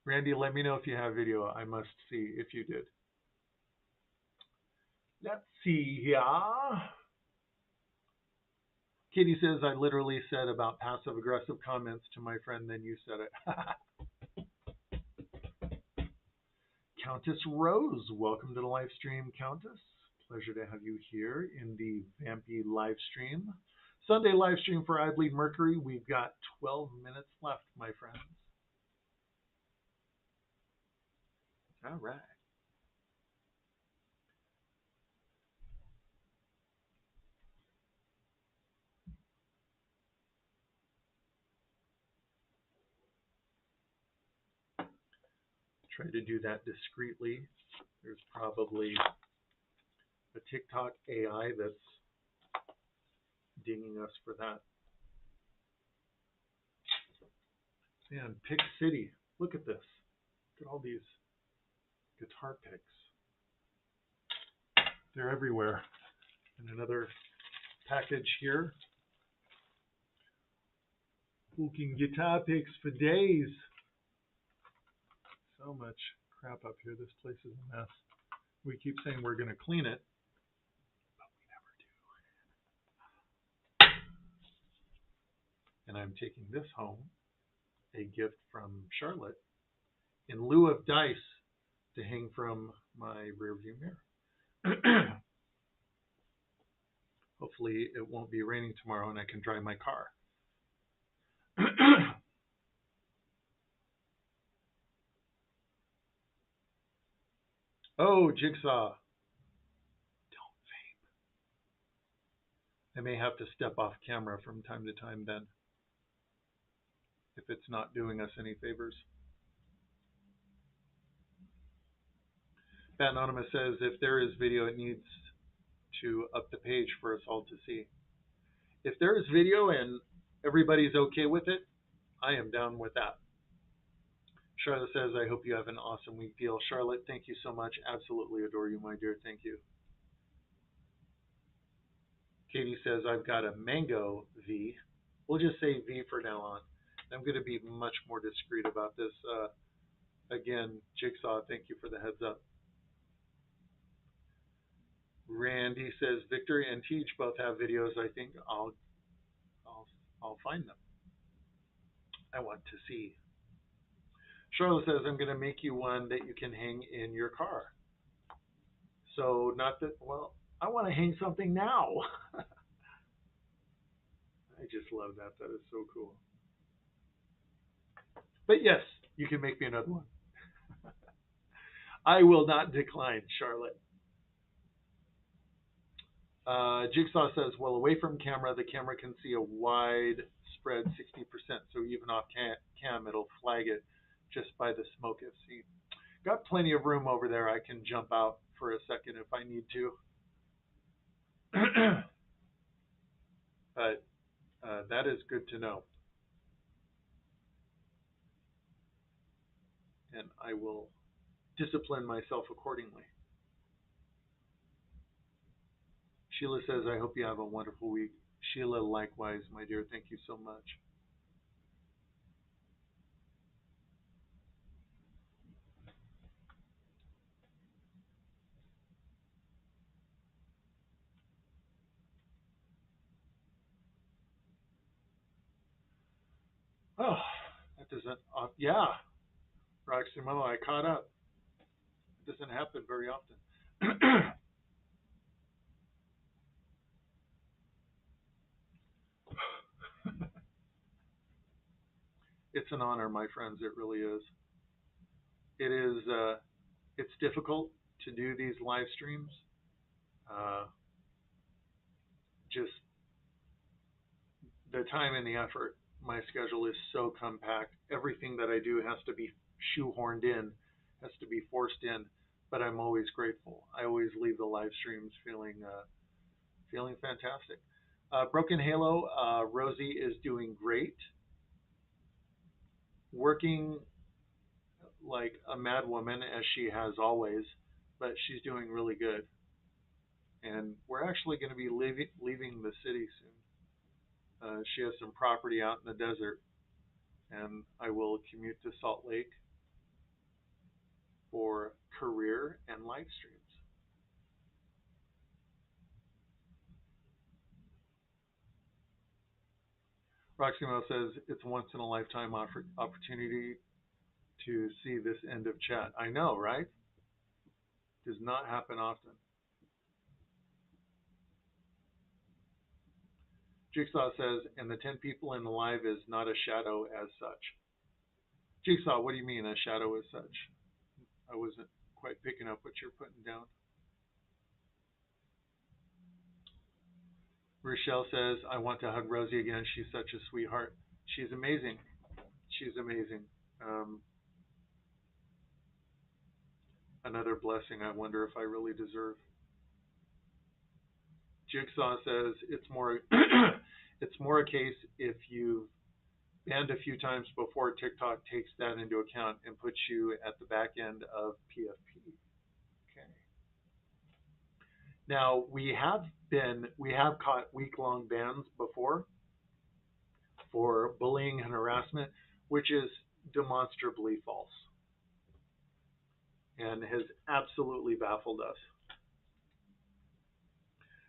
Randy, let me know if you have video. I must see if you did. Let's see here. Katie says, I literally said about passive aggressive comments to my friend, then you said it. Countess Rose, welcome to the live stream, Countess. Pleasure to have you here in the Vampy live stream. Sunday live stream for I Bleed Mercury. We've got 12 minutes left, my friends. All right. Try to do that discreetly. There's probably a TikTok AI that's dinging us for that. Man, Pick City. Look at this. Look at all these guitar picks. They're everywhere. And another package here. Booking guitar picks for days. So much crap up here. This place is a mess. We keep saying we're going to clean it, but we never do. And I'm taking this home, a gift from Charlotte, in lieu of dice to hang from my rearview mirror. Hopefully it won't be raining tomorrow and I can drive my car. Oh, Jigsaw. Don't vape. I may have to step off camera from time to time then, if it's not doing us any favors. Bat Anonymous says if there is video, it needs to up the page for us all to see. If there is video and everybody's okay with it, I am down with that. Charlotte says, I hope you have an awesome week, Deal. Charlotte, thank you so much. Absolutely adore you, my dear. Thank you. Katie says, I've got a mango V. We'll just say V for now on. I'm going to be much more discreet about this. Again, Jigsaw, thank you for the heads up. Randy says, Victory and Teach both have videos. I think I'll, I'll find them. I want to see. Charlotte says, I'm going to make you one that you can hang in your car. So, not that, well, I want to hang something now. I just love that. That is so cool. But yes, you can make me another one. I will not decline, Charlotte. Jigsaw says, well, away from camera, the camera can see a wide spread 60%. So even off cam, it'll flag it just by the smoke I've seen. Got plenty of room over there. I can jump out for a second if I need to. But that is good to know. And I will discipline myself accordingly. Sheila says, I hope you have a wonderful week. Sheila, likewise, my dear. Thank you so much. Oh, that doesn't, yeah, Roxy Mo, I caught up. It doesn't happen very often. It's an honor, my friends. It really is. It is. It's difficult to do these live streams. Uh, just the time and the effort. My schedule is so compact. Everything that I do has to be shoehorned in, has to be forced in. But I'm always grateful. I always leave the live streams feeling fantastic. Broken Halo, Rosie is doing great, working like a mad woman as she has always, but she's doing really good. And we're actually going to be leaving the city soon. She has some property out in the desert, and I will commute to Salt Lake for career and live streams. Roximo says it's a once in a lifetime opportunity to see this end of chat. I know, right? Does not happen often. Jigsaw says, and the 10 people in the live is not a shadow as such. Jigsaw, what do you mean a shadow as such? I wasn't quite picking up what you're putting down. Rochelle says, I want to hug Rosie again. She's such a sweetheart. She's amazing. She's amazing. Another blessing I wonder if I really deserve. Jigsaw says it's more it's more a case if you've banned a few times before TikTok takes that into account and puts you at the back end of PFP. Okay. Now we have caught week-long bans before for bullying and harassment, which is demonstrably false and has absolutely baffled us.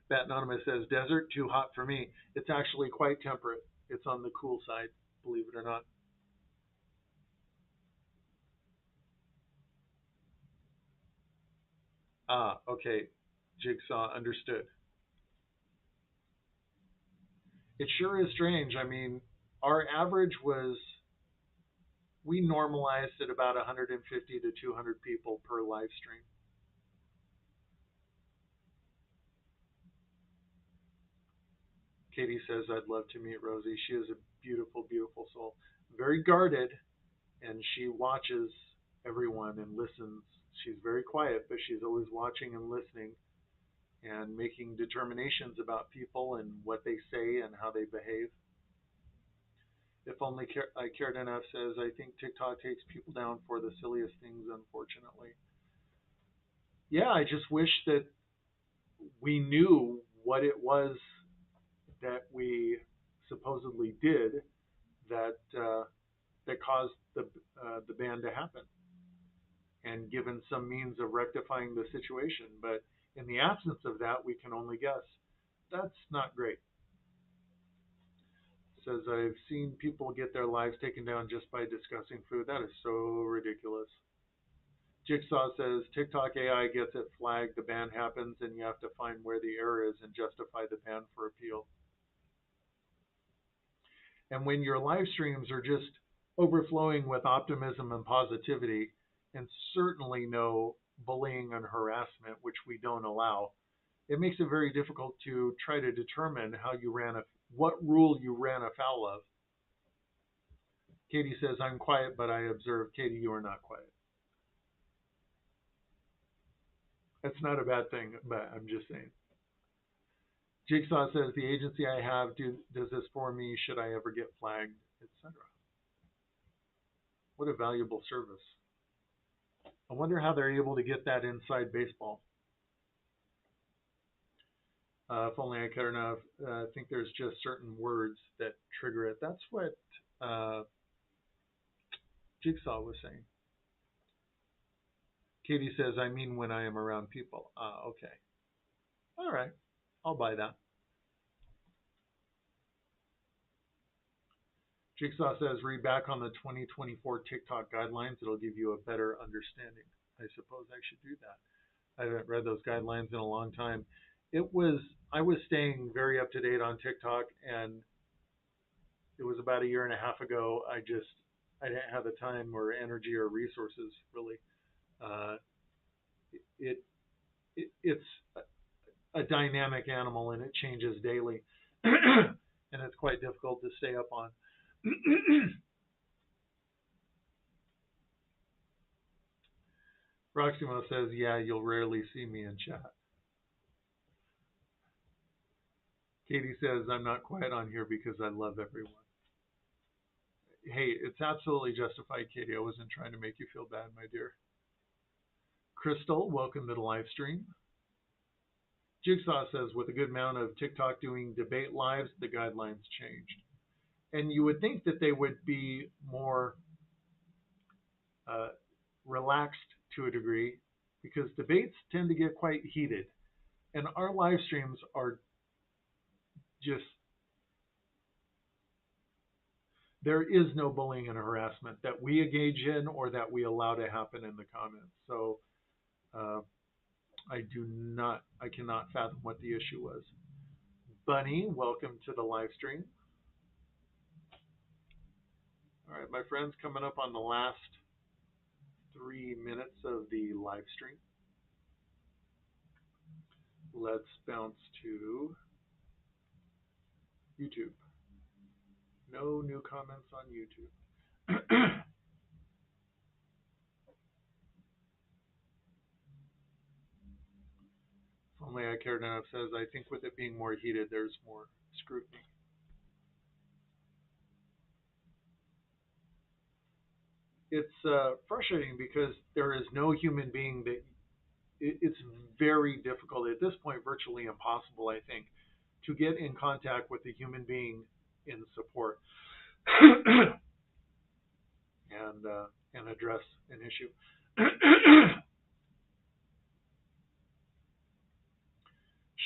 Bat Anonymous says, desert, too hot for me. It's actually quite temperate. It's on the cool side, believe it or not. Ah, okay. Jigsaw, understood. It sure is strange. I mean, our average was we normalized at about 150 to 200 people per live stream. Katie says, I'd love to meet Rosie. She is a beautiful, beautiful soul. Very guarded, and she watches everyone and listens. She's very quiet, but she's always watching and listening and making determinations about people and what they say and how they behave. If only I cared enough says, I think TikTok takes people down for the silliest things, unfortunately. Yeah, I just wish that we knew what it was that we supposedly did that that caused the ban to happen, and given some means of rectifying the situation. But in the absence of that, we can only guess. That's not great. Says I've seen people get their lives taken down just by discussing food. That is so ridiculous. Jigsaw says TikTok AI gets it flagged, the ban happens, and you have to find where the error is and justify the ban for appeal. And when your live streams are just overflowing with optimism and positivity, and certainly no bullying and harassment, which we don't allow, it makes it very difficult to try to determine what rule you ran afoul of. Katie says, I'm quiet, but I observe. Katie, you are not quiet. That's not a bad thing, but I'm just saying. Jigsaw says, the agency I have does this for me. Should I ever get flagged, etc. What a valuable service. I wonder how they're able to get that inside baseball. If only I cared enough. I think there's just certain words that trigger it. That's what uh, Jigsaw was saying. Katie says, I mean when I am around people. Okay. All right. I'll buy that. Jigsaw says, read back on the 2024 TikTok guidelines. It'll give you a better understanding. I suppose I should do that. I haven't read those guidelines in a long time. I was staying very up to date on TikTok, and it was about a year and a half ago. I didn't have the time or energy or resources really. Uh, it, it's a dynamic animal and it changes daily, and it's quite difficult to stay up on. Proximo says, yeah, you'll rarely see me in chat. Katie says, I'm not quiet on here because I love everyone. Hey, it's absolutely justified, Katie. I wasn't trying to make you feel bad, my dear. Crystal, welcome to the live stream. Jigsaw says, with a good amount of TikTok doing debate lives, the guidelines changed. And you would think that they would be more uh, relaxed to a degree because debates tend to get quite heated. And our live streams are just, there is no bullying and harassment that we engage in or that we allow to happen in the comments. So uh, I cannot fathom what the issue was. Bunny, welcome to the live stream. All right, my friends, coming up on the last 3 minutes of the live stream. Let's bounce to YouTube. No new comments on YouTube. If only I cared enough says, I think with it being more heated, there's more scrutiny. It's frustrating because there is no human being that it's very difficult at this point, virtually impossible, I think, to get in contact with a human being in support and address an issue.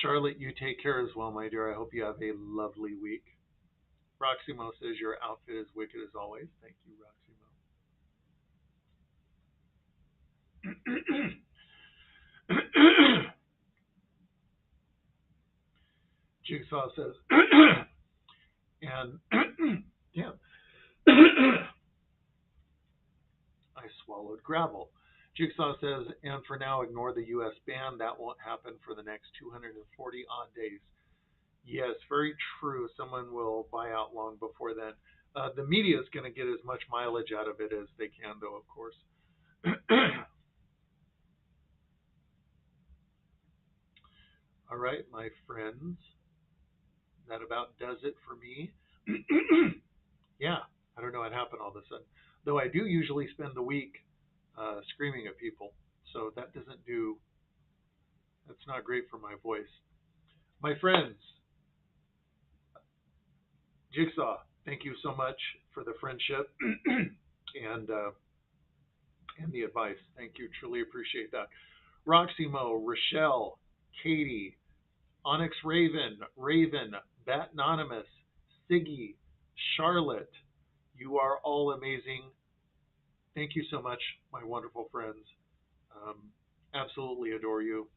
Charlotte, you take care as well, my dear. I hope you have a lovely week. Roximo says your outfit is wicked as always. Thank you, Roximo. Jigsaw says, And damn, I swallowed gravel. Jigsaw says, and for now, ignore the U.S. ban. That won't happen for the next 240 odd days. Yes, very true. Someone will buy out long before then. The media is going to get as much mileage out of it as they can, though, of course. All right, my friends, that about does it for me. Yeah, I don't know what happened all of a sudden. Though I do usually spend the week screaming at people, so that doesn't do. That's not great for my voice. My friends, Jigsaw, thank you so much for the friendship and the advice. Thank you, truly appreciate that. Roxy Mo, Rochelle, Katie, Onyx Raven, Raven, Bat Anonymous, Siggy, Charlotte, you are all amazing. Thank you so much, my wonderful friends. Um, Absolutely adore you.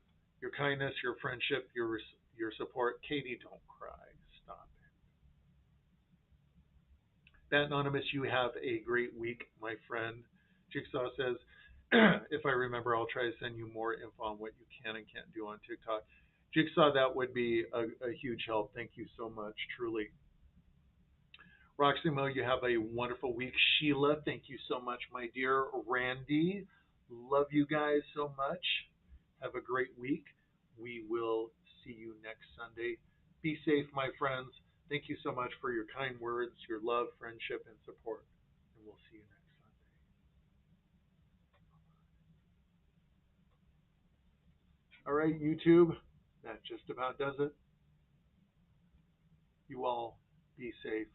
Your kindness, your friendship, your support. Katie, don't cry. Stop. Bat Anonymous, you have a great week, my friend. Jigsaw says, if I remember, I'll try to send you more info on what you can and can't do on TikTok. Jigsaw, that would be a huge help. Thank you so much, truly. Roximo, you have a wonderful week. Sheila, thank you so much, my dear. Randy, love you guys so much. Have a great week. We will see you next Sunday. Be safe, my friends. Thank you so much for your kind words, your love, friendship, and support. And we'll see you next Sunday. All right, YouTube, that just about does it. You all be safe.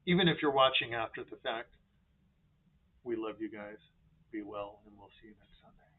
Even if you're watching after the fact, we love you guys. Be well, and we'll see you next Sunday.